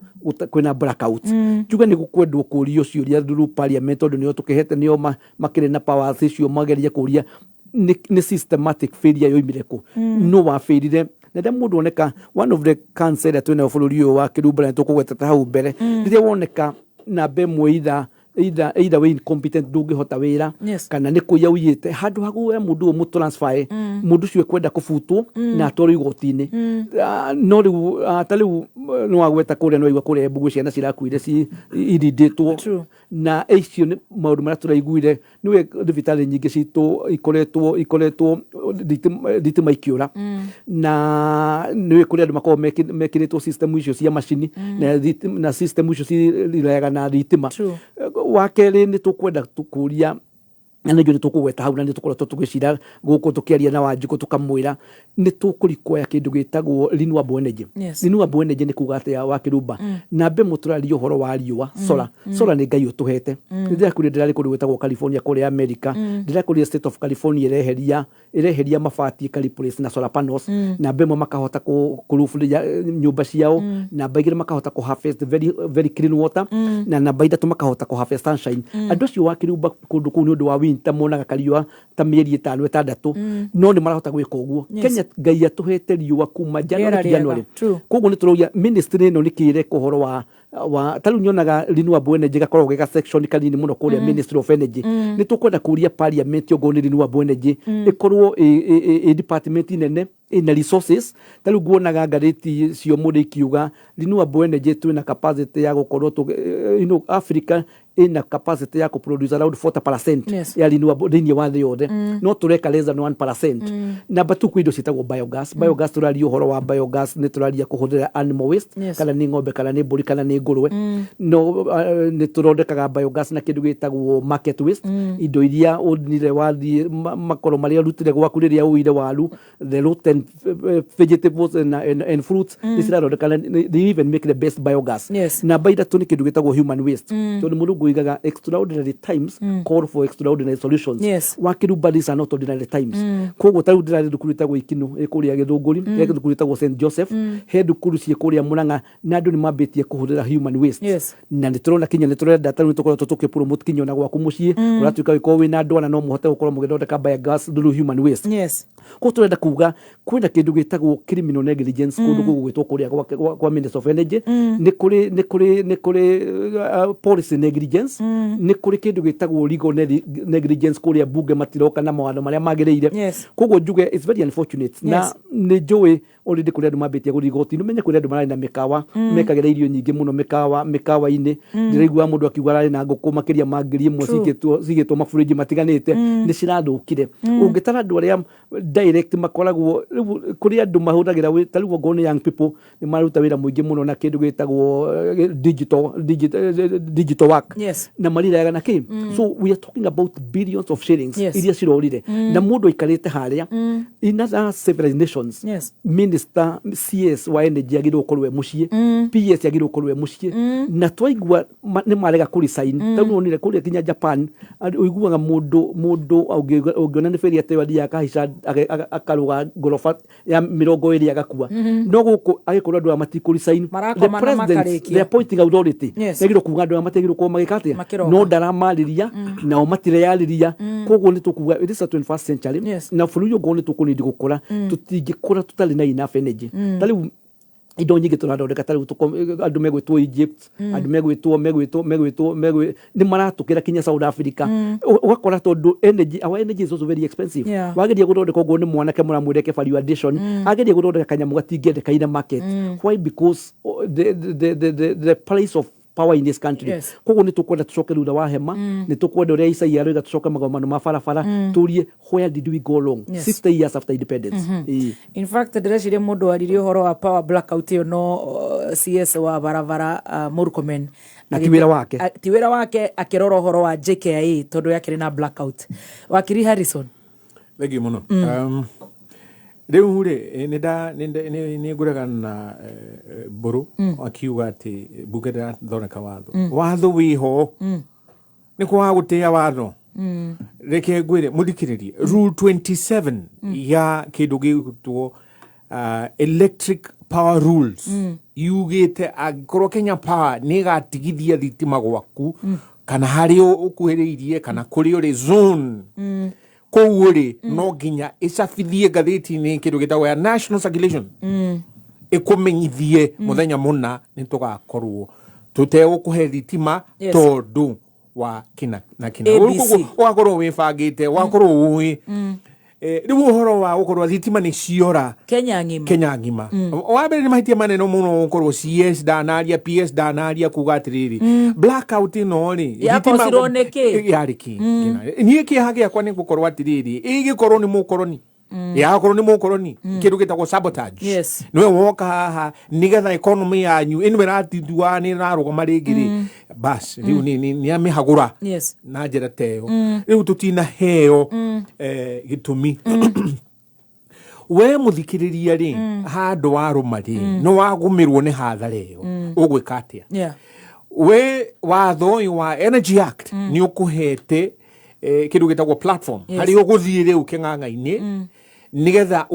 kwina blackout juga ni gukwendwo kuria ciuria through parliament tondu nio tukihete nio makire na powers icio mageria kuria ni systematic failure yoimire ku no wa failure na nda mundu oneka one of the cancer that twina bururi wa kirumba na tukugweteta hau mbere riria woneka na bemwe either way incompetent ndungihota wira kana ni kuya uyite handu hagu mundu mu transfer mundu cio kwenda kubutwo na atoro igotini no riu taliu no wagweta kuria no igwa kuria bugu ciana cirakuire ci iriditwo na icio ni maundu maria turaiguire niwe thibitari nyingi citu ikoretwo thitima ikiura na niwe kuria andu makorwo mekiritwo system icio cia macini na system icio cirega na thitima wakeri ni tukwenda tukuria na nĩ tukugweta hau na nĩ tukoretwo tugicira guku tukiaria na Wanjiku tukamwira nĩ tukurikoya kindu gitagwo renewable energy renewable energy ni kuga atia wa kirumba na mbe muturario horo wa riua solar ni ngai utuhete ndira kuri ndira kuri gwetagwo California kuri America ndira kuri state of California ireheria mabati kaliplace na solar panels na mbe makahota kurufuria nyumba ciao na baigire makahota ku harvest very clean water na baida tu makahota ku harvest sunshine andu cio wa kirumba kundu kuu ni undu wa tamonaga kariua ta mieri 5-6 no ni marahota gwika uguo Kenya ngai atuhete riua kuma January koguo ni turoya ministry no nikire kuhoro wa taru nyonaga renewable energy gakorwo gika section kanini muno kuria ministry of energy ni tukwenda kuria parliament ogo ni renewable energy ikorwo department nene ina resources taru guonaga ngariti cio mundu ikiuga renewable energy twina capacity ya gukorwo Africa ina capacity ya produce around 40% ya renewable thini wa yothe no tureka less than 1% number 2 kwindo citagwo biogas turario horo wa biogas ni turaria kuhuthira animal waste kana ni ng'ombe kana ni mburi kana ni ngurwe no ni turodekaga biogas na kindu gitagwo market waste indo iria unire wathi makoro maria rutire gwaku riria uire waru the rotten vegetables and fruits this irodeka they even make the best biogas na baida tu ni kindu gitagwo human waste tondu mundu guigaga extraordinary times call for extraordinary solutions wakirumba these are not ordinary times koguo taru ndira ndukuritagwo ikinu ikuria githunguri ndukuritagwo St Joseph he ndukuru cie kuria Murang'a na andu ni mambitie kuhuthira human waste na niturona kinya niturenda taru tukorwo tukipromote kinyo na gwaku mucii uratuika wiko wina ndwana no muhote gukorwo mugithondeka biogas through human waste ko turenda kuga kwina kindu gitagwo criminal negligence kundu gugwitwo kuria kwa Minister of Energy ni kuri policy negligence ni kuri kindu gitagwo legal negligence kuria bunge matiroka na mawatho maria magirire koguo njuge it's very unfortunate na ni joy already kuri andu mambitie guthi goti no menye kuri andu marari na mikawa mekagira irio nyingi muno mikawa-ini ndiraigua mundu akiuga arari na nguku makiria mangiri imwe cigitwo maburinji matiganite ni cirathukire ungitara andu aria direct makoragwo kuri andu mahuthagira tariu ngone young people ni maruta wira muingi muno na kindu gitagwo digital work na mariraga na ki so we are talking about billions of shillings iria cirorire na mundu ikarite haria in other civilized nations minister CS wa energy agirwo korwe mucie PS agirwo korwe mucie na twaigua ni marega kuri sign tanu onire kuri kinya Japan uiguaga mundu augiona ni feri atewadi akahisha akaruga gorofa ya 20 agakua no guku agikorwo andu amati kuri sign the president the appointing authority agirwo kuga andu amategirwo ko magikate no ndaramariria na omatire yariria koguo ni tukuga it is a 21st century na bũrũri ũngĩ nĩ tũkũnindi gũkũra tũtingĩkũra tũtarĩ na enough energy tarĩu indo nyingĩ tũrathondeka tarĩu andũ megwĩtwo Egypt andũ megwĩtwo nĩ maratũkĩra kinya South Africa ũgakora tondũ our energy is also very expensive wageria gũthondeka ũguo nĩ mwanake mũramwĩreke value addition ageria gũthondeka kanyamũ gatingĩendeka ina market why because the price of power in this country koguo ni tukwenda tucoke rutha wa hema ni tukwenda uria Isaia roiga tucoke magomano ma barabara turie where did we go wrong 60 years after independence in fact ndĩreciria mũndũ aririe ũhoro wa power blackout ĩyo no CS wa barabara Murkomen na ti wĩra wake akĩrora ũhoro wa JKIA tondũ yake na blackout Wakiri Harrison thegi muno rĩu rĩ nĩ ngũraga na mbũrũ akiuga atĩ mbunge ndĩrathondeka watho wĩho nĩ kwaga gũtĩa watho reke ngwĩre mũthikĩrĩrie rule 27 ya kĩndũ gĩgũtwo electric power rules yugĩte angĩkorwo Kenya Power nĩ ĩgatigithia thitima gwaku kana harĩ ũkuhĩrĩirie kana kũrĩ ũrĩ zone kowore no ginya icabithie ngathĩti-inĩ kĩndũ gĩtagwo ya national circulation ĩkũmenyithie mũthenya mũna nĩ tũgakorwo tũtegũkũhe thitima tondũ wa kina na kina ũgakorwo wĩbangĩte ũgakorwo ũĩ rĩu ũhoro wa gũkorwo thitima nĩ ciora Kenya ng'ima wa mbere nĩ mahĩtia manene mũno gũkorwo CS ndanaria PS ndanaria kuga atĩrĩrĩ blackout ĩno rĩ thitima yarĩ kĩ niĩ kĩeha gĩakwa nĩ gũkorwo atĩrĩrĩ ĩgĩkorwo nĩ mũkoroni yakorwo nĩ mũkoroni kĩndũ gĩtagwo sabotage nĩwe woka haha nĩgetha economy yanyu ĩno ĩratindua nĩ ĩrarũgama rĩngĩ rĩ bas rĩu nĩ amĩhagũra na njĩra ta ĩyo rĩu tũtinaheo gĩtũmi we mũthikĩrĩria rĩ handũ warũma rĩ no wagũmĩrwo nĩ hathara ĩyo ũgwĩka atĩa we watho ũyũ wa Energy Act nĩ ũkũhete kĩndũ gĩtagwo platform harĩ ũgũthiĩ rĩu kĩng'ang'a-inĩ nigetha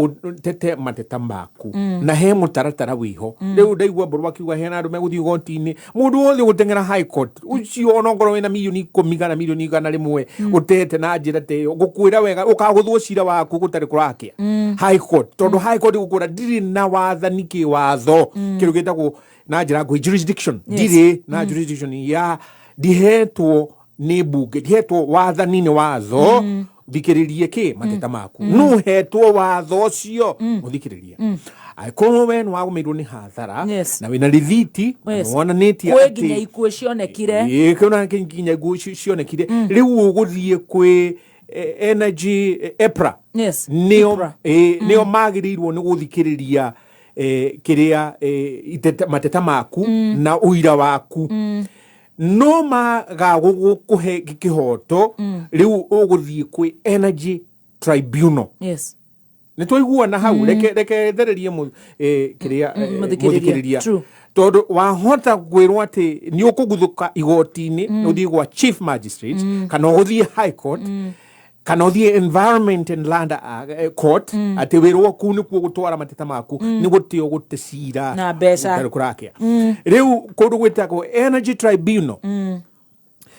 tete mateta maku na he mũtaratara wĩho rĩu ndaigua mbũrũ akiuga hena andũ megũthiĩ igoti-inĩ mũndũ wothe gũteng'era high court ũcio ona ngorwo wĩna milioni 10 kana milioni 100 ũtete na njĩra ta ĩyo ngũkwĩra wega ũkagũthwo cira waku gũtarĩ kũrakĩa high court tondũ high court gũkũra ndirĩ na wathani kĩwatho kĩndũ gĩtagwo na njĩra nguhĩ jurisdiction ndirĩ na jurisdiction ya ndihetwo nĩ mbunge ndihetwo wathani nĩ watho thikĩrĩrie kĩ mateta maku no hetwo watho ũcio mũthikĩrĩrie angĩkorwo we nĩ wagũmĩirwo nĩ hathara na wĩna rĩthiti wonanĩtie atĩ nginya ikuũ cionekire nginya ikuũ cionekire rĩu ũgũthiĩ kwĩ energy EPRA nĩo magĩrĩirwo nĩ gũthikĩrĩria kĩrĩa mateta maku na ũira waku no magagũkũhe kĩhoto rĩu ũgũthiĩ kwĩ energy tribunal nĩ twaiguana hau reke thererie kĩrĩa mũthikĩrĩria tondũ wahota kwĩrwo atĩ nĩ ũkũguthũka igoti-inĩ ũthiĩ gwa chief magistrate kana ũgũthiĩ high court kana ũthiĩ environment and land court atĩ wĩrwo kuu nĩkuo gũtwara mateta maku nĩ gũtĩo gũte cira na mbeca kũrakĩa rĩu kũndũ gwĩtagwo energy tribunal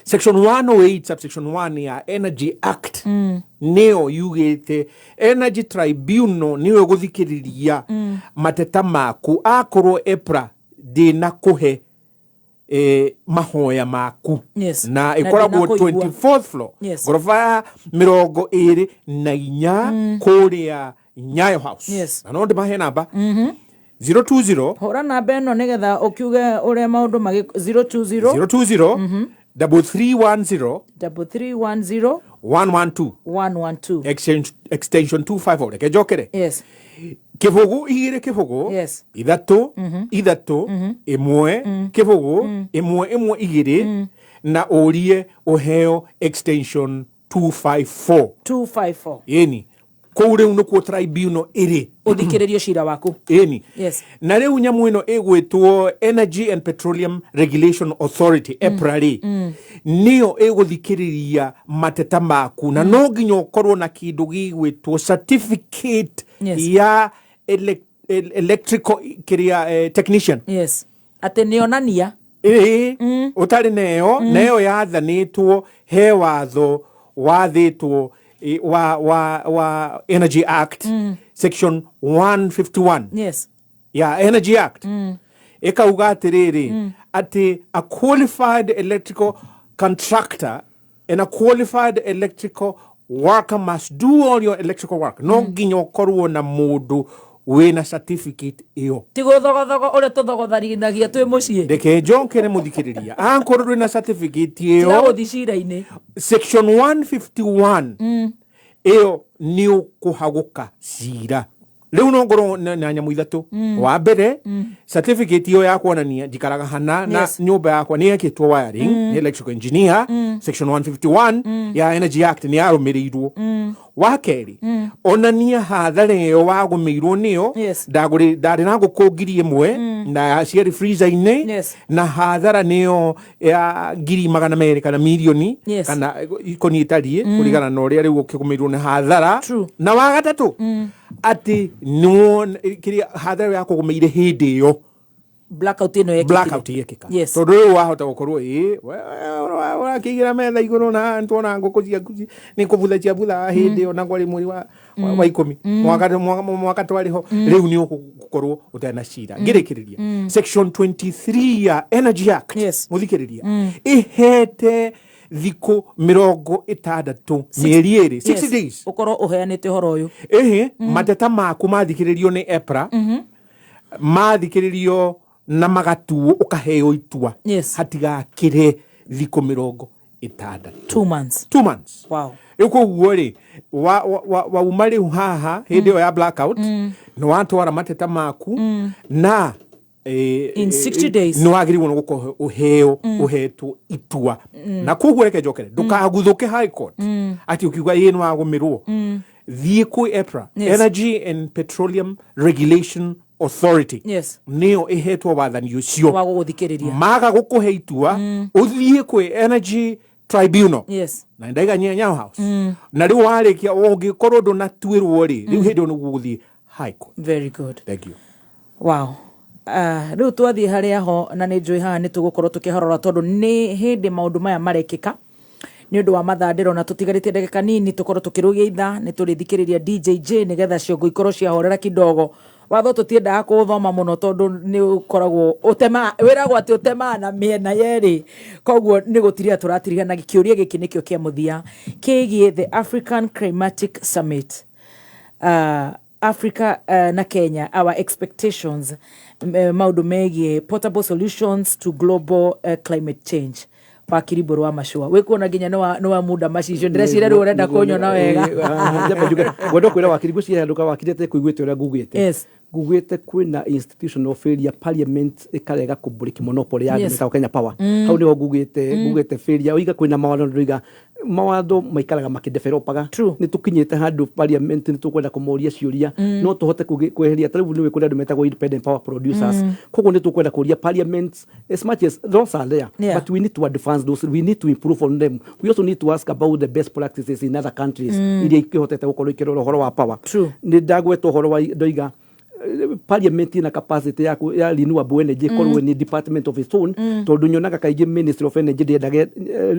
section 108 subsection 1 ya Energy Act nĩyo yugĩte energy tribunal nĩyo gũthikĩrĩria mateta maku akorwo EPRA ndĩna kũhe mahoya maku na ĩkoragwo 24th floor gorofa ya 24 kũrĩa Nyayo House. Yes. Na no ndimahe namba 020 hora namba eno nigetha ukiuge uria maundu magi 020 020 3310 3310 112 112 extension 254 reke njokere. Yes. Kivugu igire kivugu yes. Ithatu ithatu imwe kivugu imwe igire na urie uheo extension 254 yeni kou riu nukuo tribunal iri uthikiririo cira waku yeni yes. Na riu nyamu ino igwitwo Energy and Petroleum Regulation Authority EPRA niyo iguthikiriria mateta maku na no nginya ukorwo na kindu gigwitwo certificate ya electrical technician. Yes. Ate neonania utari neo yathanitwo he watho wathitwo wa Energy Act section 151 yes. ya Energy Act ikauga atiriri ati a qualified electrical contractor and a qualified electrical worker must do all your electrical work. No nginya ukorwo na mundu wina certificate iyo tigo thogo ore tuthogothariithagia twi mucii ndeke njonkere muthikiriria ankorwo na certificate iyo tira uthicira-ini section 151 iyo ni ukuhaguka cira riu no ngoro na nyamu ithatu wa mbere certificate iyo ya kuonania njikaraga hana na nyumba yakwa ni yekitwo wiring ni electrical engineer section 151 ya Energy Act ni yarumirirwo wa keri onania hathara iyo wagumirwo niyo ndari na gukungirie imwe na ciari freezer-ini na hathara niyo ya ngiri magana meri kana milioni kana ikoni itarie kurigana na uria riu ukigumirwo ni hathara na wa gatatu ati no kiria hathara ya kugumeire hindi iyo blackout ino yekika tondu riu wahota gukorwo urakigira metha iguru na ntona nguku ciaku ni kubutha cia butha hindi ona gwari mweri wa 10 mwaka twariho riu ni ukukorwo utena cira ngirikiriria section 23 ya Energy Act muthikiriria ihete thiko 60 mieri iri 60 days ukorwo uheanite horo uyu mateta maku mathikiririo ni EPRA mathikiririo na magatuo ukaheo itua hatigakire thiko 60 2 months wow iko uore wa umari haha hindi ya blackout no watwara mateta maku na in 60 days no agiri wono guko uheo uhetu itua na kugu reke njokere ndukaguthuke high court ati ukiuga yenu agumirwo thie ku EPRA Energy and Petroleum Regulation Authority niyo ihetwo wathani ucio wa guthikiriria maga gukuhe itua uthie ku Energy Tribunal na ndaiga Nyayo House na riu warikia ungikorwo ndunatuirwo ri riu hindi no guthie high court. Very good, thank you. Wow. Riu twathie haria ho na ni njui haha ni tugukorwo tukihorora tondu ni hindi maundu maya marekika ni undu wa mathandiro na tutigarite ndagika nini tukorwo tukirugia itha ni turithikiriria DJJ nigetha ciongo ikorwo ciahorera kidogo watho tutiendaga kuthoma muno tondu ni ukoragwo utema wiragwo ati utema na miena yeri koguo ni gutiria turatirigana gikiuria giki nikio kia muthia kigie the African Climatic Summit Africa na Kenya, our expectations maundu megie portable solutions to global climate change. Wakiri Machua wikuona nginya no wa muda macicio ndirecira ri urenda kunyona wega gondo kwira wakiri gucia nduka wakirete kuigwete ura gugite gugite kwina institutional failure parliament ikarega kubreak monopoly ya gita Kenya Power hau ni gugite failure oiga kwina mawatho ndoiga mawatho maikaraga makidevelopaga ni tukinyete handu parliament ni tukwenda kumoria ciuria no tuhote kweheria taribu ni kwenda metagwo independent power producers koguo ni tukwenda kuria parliament as much as those are there but we need to advance those, we need to improve on them. We also need to ask about the best practices in other countries iria ikihotete gukorwo ikirora horo wa power ni ndagwetwo horo wa ndoiga parliament na capacity ya renewable energy korwo ni department of its own tondu nyonaga kaigi ministry of energy ndage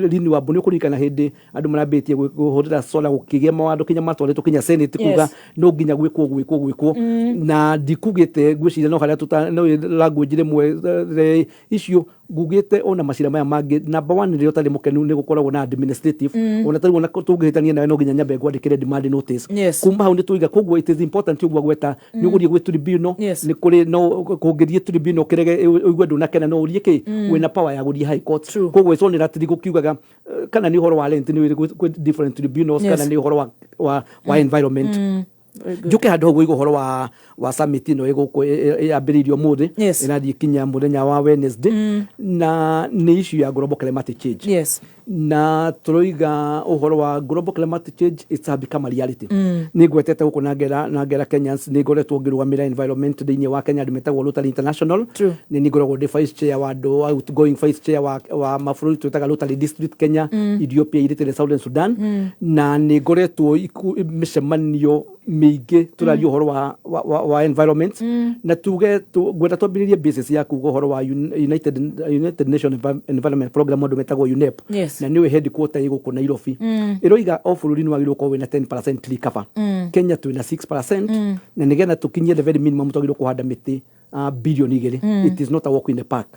renewable ni kurikana hindi andu marabetie guhurira solar gukigia mawando kinya matwareto kinya senate kuga no nginya gwikwo na ndikugite gwiciria no haria tuta no language rimwe issue ngugite ona macira maya mangi number 1 ndio tari mukenu ni gukoragwo na administrative ona tari ona tungihitania nawe no nginya nyambe gwandikire demand notice kuma hau ni tuiga koguo it is important ugwa gweta ni ugurie gwe tribunal ni kuri no kungirie tribunal kirege igwe ndu nakena no urie ki wina power ya gurie high court koguo ico ni ratiri gukiugaga kana ni horo wa rent ni gwe different tribunals kana ni horo wa environment Juke hado go horo wa summit no iguko yambiririo muthi irathie kinya muthenya wa Wednesday na ni issue ya global climatic change na turoiga uhoro wa global climatic change it's have become a reality ni gwetete guko na ngera Kenyans ni ngoretwo ngirũgamĩrĩra environment thĩinĩ wa Kenya ndimetagwo Rotary International ni ngoragwo the vice chair wa do outgoing vice chair wa mabũrũri twetaga Rotary District Kenya Ethiopia irĩtĩre Southern Sudan na ni ngoretwo mĩcemanio mĩingĩ tũrario uhoro wa environment na tuge gweta twambĩrĩrie basis ya kuga uhoro wa United Nations Environment Program andũ metagwo UNEP na niwe headquarter iguko Nairobi iroiga o bũrũri ni wagĩrĩirwo kuwa wĩna 10% tree cover Kenya twĩna 6% na nigetha tukinyie the very minimum twagĩrĩirwo kuhanda mĩtĩ billion igere it is not a walk in the park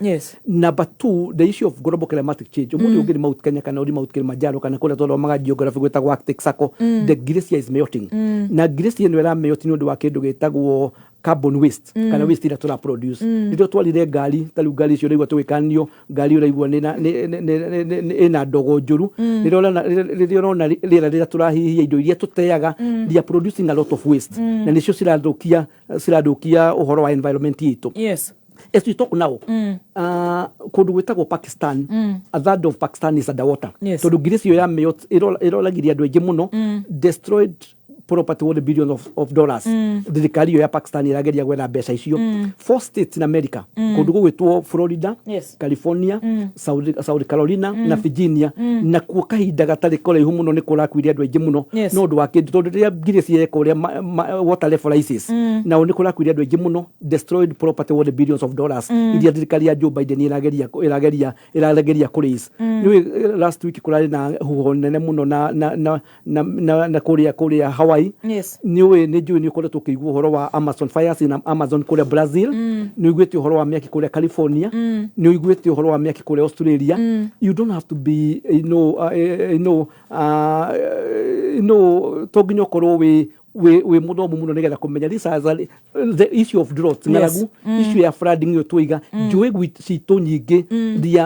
number 2 the issue of global climatic change umuthi ungiri Mount Kenya kana uri Mount Kilimanjaro kana kule tolo maga geography gwetagwo Arctic Circle the glacier is melting na glacier no era melt ni undu wa kindu gitagwo carbon waste kana waste ira tura produce ndio twalire ngari tali ngari cio rigwa twikanio ngari uraigwa ina ndogo njuru ndio rona rira turahihia indo iria tuteaga they are producing a lot of waste na nicio cirathukia uhoro wa environment yitu as we talk now kundu gwetagwo Pakistan a third of Pakistan is underwater tondu ngiri cio ya melt irolagiria andu aingi muno destroyed property worth billions of dollars thirikari ya Pakistan irageria gwetha mbeca icio 4 states in America kundu gwitwo Florida California South Carolina na Virginia na kuo kahinda gatari kore muno ni kurakwiria andu aingi muno no ndu wa kindu tondu ria ngiri cieko ria water level rises na ni kurakwiria andu aingi muno destroyed property worth billions of dollars iria thirikari ya Joe Biden irageria kuraise ni last week kurari na huho nene muno na kuria Hawaii niwe neju ni koleto kigu horo wa Amazon fires in Amazon kule Brazil ni igwete horo wa miaki kule California ni igwete horo wa miaki kule Australia you don't have to be toginyo koro we muno nigetha kumenya this as the issue of drought ngaragu issue ya flooding yo twiga njwe cito nyingi they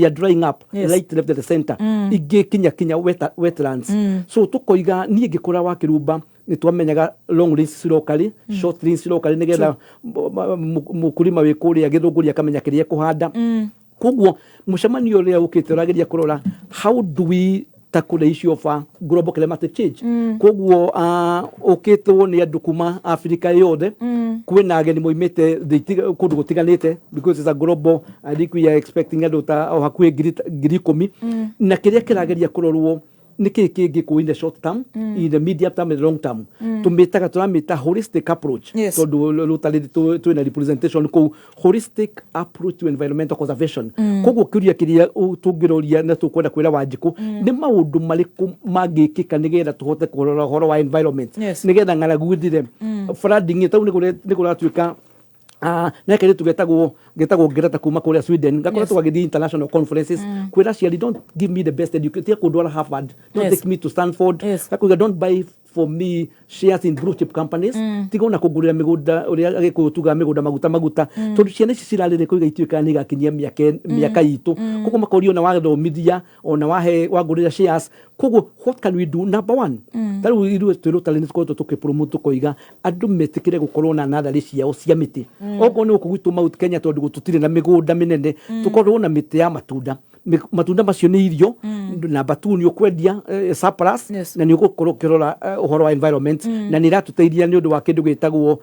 are drying up right left at the center ige kinya wetlands so tukoiga nie ngikura wa kirumba ni twamenyaga long range locally short range locally nigetha mukulima we kuria githunguria kamenya kiria kuhanda koguo mucemanio ria ukite urageria kurora how do we tackle the issue of global climatic change koguo ukitwo ni andu kuma Africa yothe kwina ageni moimite kundu gutiganite because it's a global I think we are expecting andu ta o hakui ngiri 10 na kiria kirageria kurorwo niki kingi ku in the short term in the medium term and long term turamita holistic approach tondu lutali to na representation ko holistic approach to environmental conservation koguo kiria kiria tungiroria na tukwenda kwira Wanjiku ni maundu mariku magikika nigetha tuhote kurora horo wa environment nigetha ng'aragu thire flooding tau ni kuratuika na kile tugetagwo ngereta kuma kule Sweden ngakora twagithii international conferences kwira ciali don't give me the best education kundwara Harvard don't take me to Stanford ngakora don't buy for me shares in blue chip companies tigona kugurira migunda uria agikutuga migunda maguta tondu ciana ici cirarire kuiga ituika ni gakinyia miaka yitu kuko makorio na wathomithia ona wagurira shares kuko what can we do number 1 taru iru twirutale nitko tukipromote koiga andu metikire gukorwo na nathari ciao cia miti oko ni ukugwitu Mount Kenya tondu gututire na migunda minene tukorwo na miti ya matunda macio ni irio number 2 ni ukwendia surplus na ni ugukorwo kirora uhoro wa environment na ni ratuteithia ni undu wa kindu gitagwo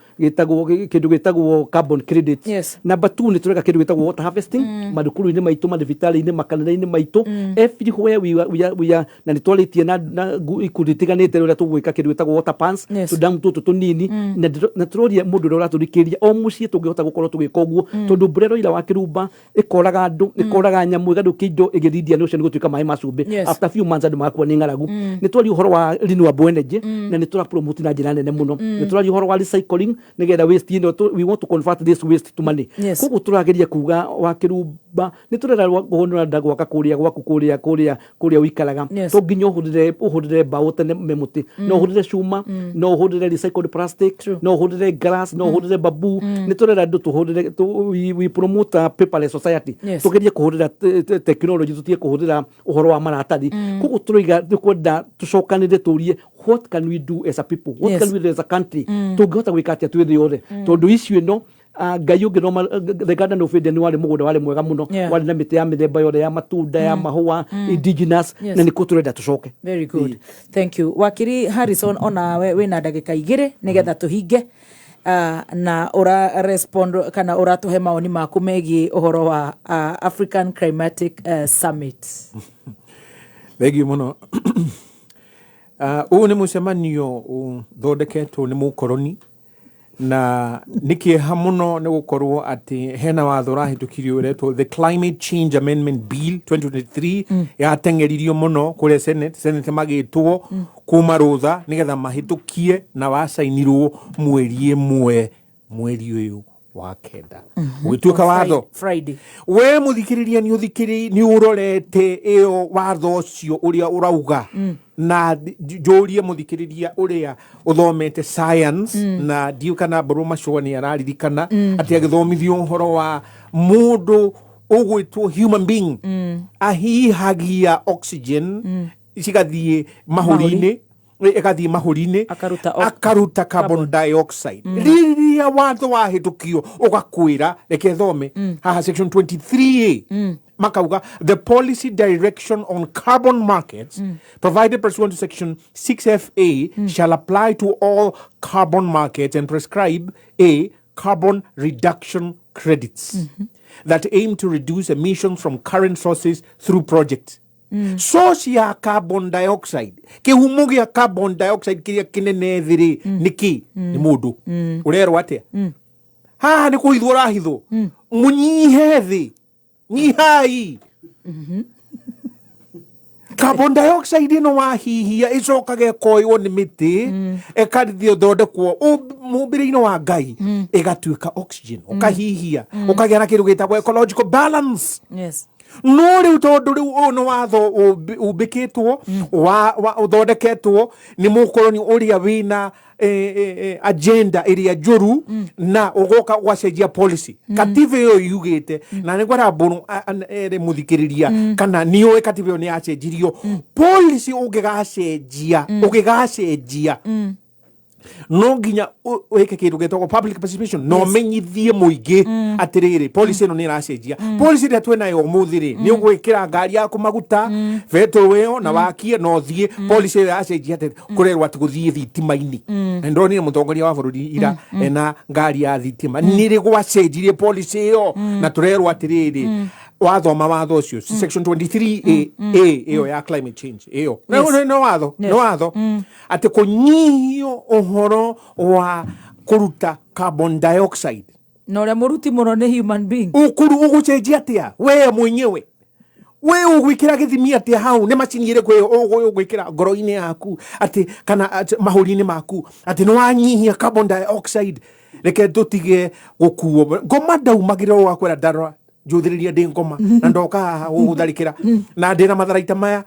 carbon credit number 2 ni tureka kindu gitagwo water harvesting madukuru ni maitu madivitali ni makanitha ni maitu everywhere we are na ni twalitie na ikundi tiganite uria tugwika kindu gitagwo water pans tudam tutu tunini na turoria mundu uria uraturikiria o mucie tungihota gukorwo tugika uguo tondu mburero ira wa kirumba ikoraga andu ikoraga nyamu gadu indo igithidia notion gutuika mai macumbi Yes. after few months andu makwa ni ngaragu ni twari uhoro wa renewable energy na ni tura promote na njira nene muno ni twari uhoro wa recycling nigetha waste we want to convert this waste to money Yes. koguo turageria kuga Wakirumba ni turera guhonora ndago gwaka kuria gwaku kuria wikaraga Yes. to nginya uhurire mbao tene memuti no uhurire cuma no uhurire recycled plastic no uhurire glass no uhurire babu ni turera andu tuhurire we promote a paperless society Yes. tugerie kuhurira technology tutie kuhurira uhoro wa maratathi koguo turoiga tukwenda tucokanire turie what can we do as a people what Yes. can we do as a country tungihota gwika atia twithe yothe tondu icio no ngai ũngĩthoma the garden of Eden wari mũgũnda wari mwega mũno wari na mĩtĩ ya mĩthemba yothe ya matunda ya mahũa indigenous Yes. na nĩkuo tũrenda tũcoke. Very good. Thank you. Wakiri Harrison ona wĩna ndagĩka igĩrĩ nĩgetha tũhinge na ora respond kana ora tuhe maoni maku megiĩ ũhoro wa African Climatic Summit. Thank you muno. Ũũ nĩ mũcemanio thondeketwo nĩ mũkoroni na nikieha muno nĩ gũkorwo atĩ hena watho ũrahĩtũkirio ũretwo the Climate Change Amendment Bill 2023 yateng'eririo muno kũrĩa Senate magĩtwo kuma rũtha nĩgetha mahĩtũkie na wacainirwo mweri ũyũ wa kenda ũgĩtuĩka watho Friday we mũthikĩrĩria nĩ ũrorete ĩyo watho ũcio ũrĩa ũrauga na njũrie mũthikĩrĩria ũrĩa ũthomete science na ndiũ kana Wakiri Machua nĩ araririkana atĩ agĩthomithio ũhoro wa mũndũ ũgwĩtwo human being ahihagia oxygen cigathiĩ mahũri-inĩ ĩgathiĩ mahũri-inĩ akaruta carbon dioxide rĩrĩa watho wahĩtũkio ũgakwĩra reke thome haha section 23A makauga the policy direction on carbon markets provided pursuant to section 6FA shall apply to all carbon markets and prescribe a carbon reduction credits that aim to reduce emissions from current sources through projects. Source ya carbon dioxide kihumo gĩa carbon dioxide kĩrĩa kĩnene thĩ nĩkĩ nĩ mũndũ ũrerwo atĩa haha nĩ kũhithwo ũrahithwo mũnyihe thĩ nyihai carbon dioxide ĩno wahihia ĩcokaga ĩkoywo nĩ mĩtĩ ĩkarithio thondekwo mũmbĩre-inĩ wa Ngai ĩgatuĩka oxygen ũkahihia ũkagĩa na kĩndũ gĩtagwo ecological balance. Yes. No rĩu tondũ rĩu ũũ nĩ watho ũmbĩkĩtwo ũthondeketwo nĩ mũkoroni ũrĩa wĩna agenda ĩrĩa njũru na ũgoka ũgacenjia policy katiba ĩyo yugĩte na nĩ gwara mbũrũ ere mũthikĩrĩria kana nĩoĩ katiba ĩyo nĩ yacenjirio policy ũngĩgacenjia no nginya weke kĩndũ gĩtagwo public participation no menyithie mũingĩ atĩrĩrĩ policy ĩno nĩ ĩracenjia policy ĩrĩa twĩ nayo ũmũthĩ rĩ nĩ ũgwĩkĩra ngari yaku maguta betũrũ ĩyo na wakie no thiĩ policy ĩyo yacenjia atĩ kũrerwo atĩ gũthiĩ thitima-inĩ na ndĩronire mũtongoria wa bũrũri ira ena ngari ya thitima nĩrĩ gwacenjirie policy ĩyo na tũrerwo atĩrĩrĩ wathoma watho ũcio section 23A ĩyo ya climate change ĩyo nĩ watho atĩ kũnyihio ũhoro wa kũruta carbon dioxide na ũrĩa mũruti mũno nĩ human being ũgũcenjia atĩa we mwenyewe we ũgwĩkĩra gĩthimi atĩa hau nĩ macini ĩrĩkũ ũgwĩkĩra ngoro-inĩ yaku atĩ kana mahũri-inĩ maku atĩ nĩ wanyihia carbon dioxide reke tũtige gũkuo ngoma ndaumagĩra wakwĩra ndarora njũthĩrĩria ndĩ ngoma na ndoka haha gũgũtharĩkĩra na ndĩ na matharaita maya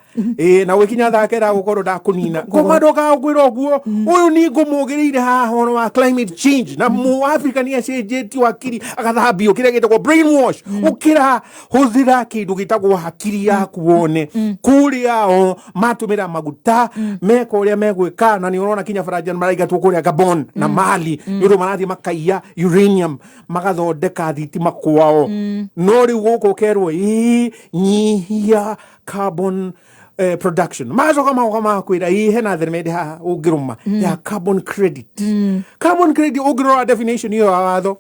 na gwĩkinya thakera gũkorwo ndakũnina ngoma ndoka gũkwĩra ũguo ũyũ nĩ ngũmũgĩrĩire haha ũhoro wa climate change na mũafrika nĩ acenjetie hakiri agathambio kĩrĩa gĩtagwo brainwash ũkĩra hũthĩra kĩndũ gĩtagwo hakiri yaku wone kũrĩa o matũmĩra maguta meka ũrĩa megwĩka na nĩ ũrona kinya Faranja maraigatwo kũrĩa Gabon na Mali nĩ ũndũ marathiĩ makaiya uranium magathondeka thitima kwao no rĩu gũkũ kerwo nyihia carbon production macoka magoka makwĩra hena theremende haha ũngĩrũma ya carbon credit carbon credit ũngĩrora definition ĩyo ya watho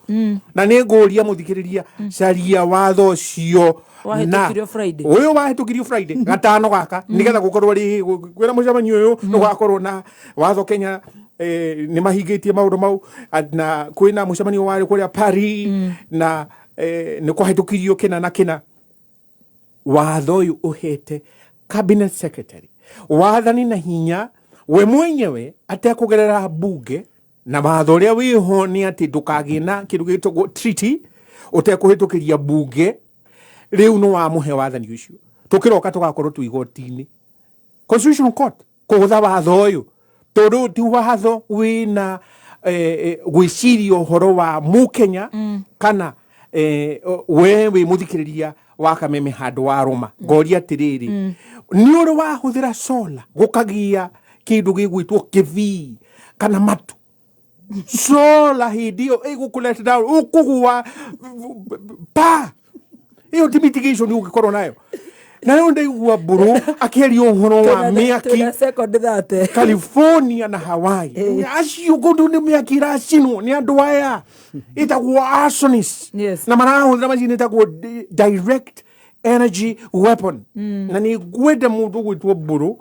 na nĩ ngũria mũthikĩrĩria caria watho ũcio ũyũ wahĩtũkirio Friday gatano gaka nĩgetha gũkorwo kwĩna mũcemanio ũyũ nĩgwakorwo na watho Kenya nĩ mahingĩtie maũndũ mau na kwĩna mũcemanio warĩ kũrĩa Paris na nĩ kwahĩtũkirio kĩna na kĩna watho uyu uhete cabinet secretary wathani na hinya we mwenyewe atekugerera bunge na watho uria wiho ni ati ndukagina kindu gitagwo treaty utekuhitukiria bunge riu no wamuhe wathani ucio tukiroka tugakorwo tu igoti-ini constitutional court kugutha watho uyu tondu ti watho wina gwiciria uhoro wa mukenya kana we wi muthikiriria wa kameme handu wa roma ngoria atiriri ni uri wahuthira sola gukagia kindu gigwitwo kivi kana matu sola hidio igukuleta down ukugua pa iyo ti mitigation ugikorwo nayo nayo ndaigua buru akerio uhoro wa miaki California na Hawaii acio gundu ni miaki racinwo ni andu aya itagwo arsonists na marahuthira macini itagwo direct energy weapon na ni gwenda mundu gwitwo buru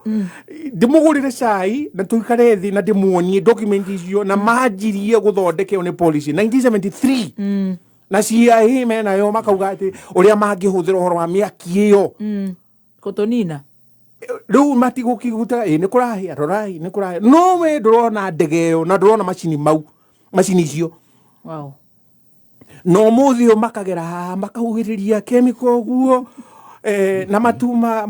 ndimugurire cai na tuikare thi na ndimuonie document icio na majirie guthondekeo ni policy 1973 na CIA mena yo makauga ati uria mangihuthira uhoro wa miaki iyo kutonina riu matigukiguta ni kurahia rorai ni kurahia no we ndurona ndegeo na ndurona macini icio wow no muthio makagera makahugiriria chemical guo na matuma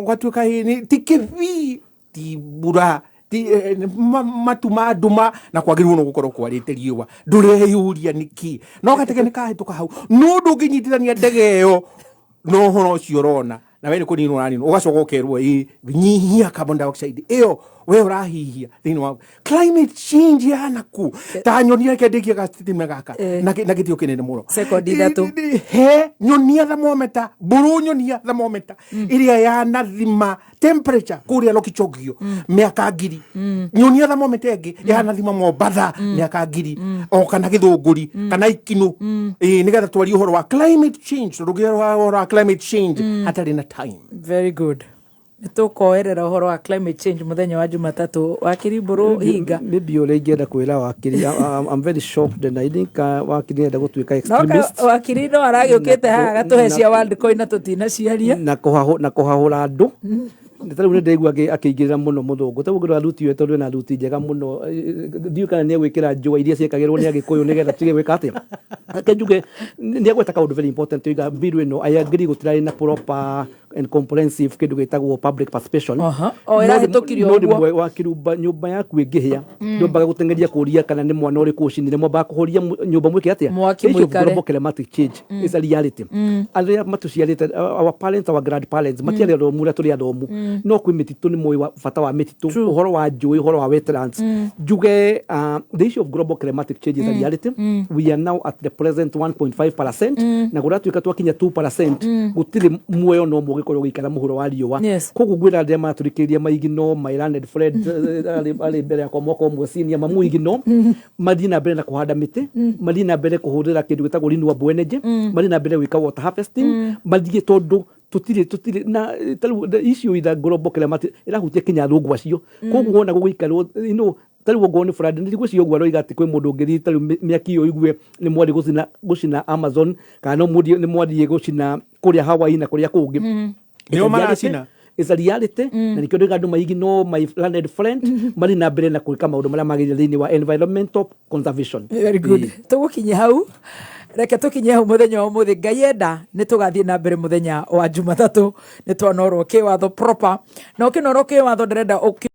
gwatuka ni tikivi ti bura ti matuma nduma na kwagirwo no gukorwo kwarite riwa ndureyuria niki no gatege ni kahituka hau no ndunginyitithania ndegeo no horo cio rona na we ni kuninwo nani ugacoka ukerwo nyihia carbon dioxide iyo we urahihia thini wa climate change yanaku ta nyonia kendikia gastitima gaka na gitio kinene muno second ithatu he nyonia thermometer buru nyonia thermometer iria yanathima temperature kuria Lokichogio miaka ngiri nyonia thermometer ingi yanathima Mombatha miaka ngiri o kana Githunguri kana Ikinu nigetha twari uhoro wa climate change rugira wa climate change hatari na time. Very good. Nitukoerera uhoro wa climate change muthenya wa Jumatatu. Wakiri buru hinga maybe ule ingenda kwira Wakiri I'm very shocked and I think Wakiri enda gutuika extremist Wakiri no aragiukite haha gatuhecia world coin na tutina ciaria na kuhahura andu ndetari une ndegwa akingirira muno muthungu tabugira aruti wetu ndo na aruti njega muno ndiu kana ni gwikira njua iria ciekagirwo ni agikuyu nigetha tige gwika atia akenjuge ni agweta kaundu very important iga biru ino I agree gutirai na proper and comprehensive kindu gitagwo public participation o era hitukirio uguo wakiruba nyumba yaku ingihia ndumbaga gutengeria kuria kana ni mwana uri kucinire mwamba kuhoria nyumba mwike atia global climatic change is a reality aria matuciarite our parents our grandparents matiare ro mura turi adomu no kwi mititu ni moyo fata wa mititu uhoro wa njui uhoro wa wetlands juge the issue of global climatic change is a reality we are now at the present 1.5% na gura tuika twakinya 2% gutiri muoyo no mugikorwo gikara muhuro wa riwa kogu gwira ndia maturikiria maigino my landed Fred ali mbere ya komoko mwesinia mamuigino madina mbere na kuhanda miti madina mbere kuhurira kindu gitagwo renewable energy madina mbere wika water harvesting madie tondu tutire na the issue with the global climate irahutia kinya rungu acio koguo na gugikarwo tariwo ngoni Fred ndi gucio gwaro igati kwe mundu ngiri tari miaki yo igwe ni mwari gucina Amazon kana ni mwari gucina kuria Hawaii na kuria kungi nio maracina is a reality na nikyo ndandu maigino my landed friend mari na mbere na kuika maundu maria magirire thini wa environmental conservation. Very good tugukinya hau reke tukinye hau muthenya wa muthi Ngai enda nitugathie na mbere muthenya wa Jumatatu ni Tunorwo kiwatho proper na ukinorwo kiwatho ndirenda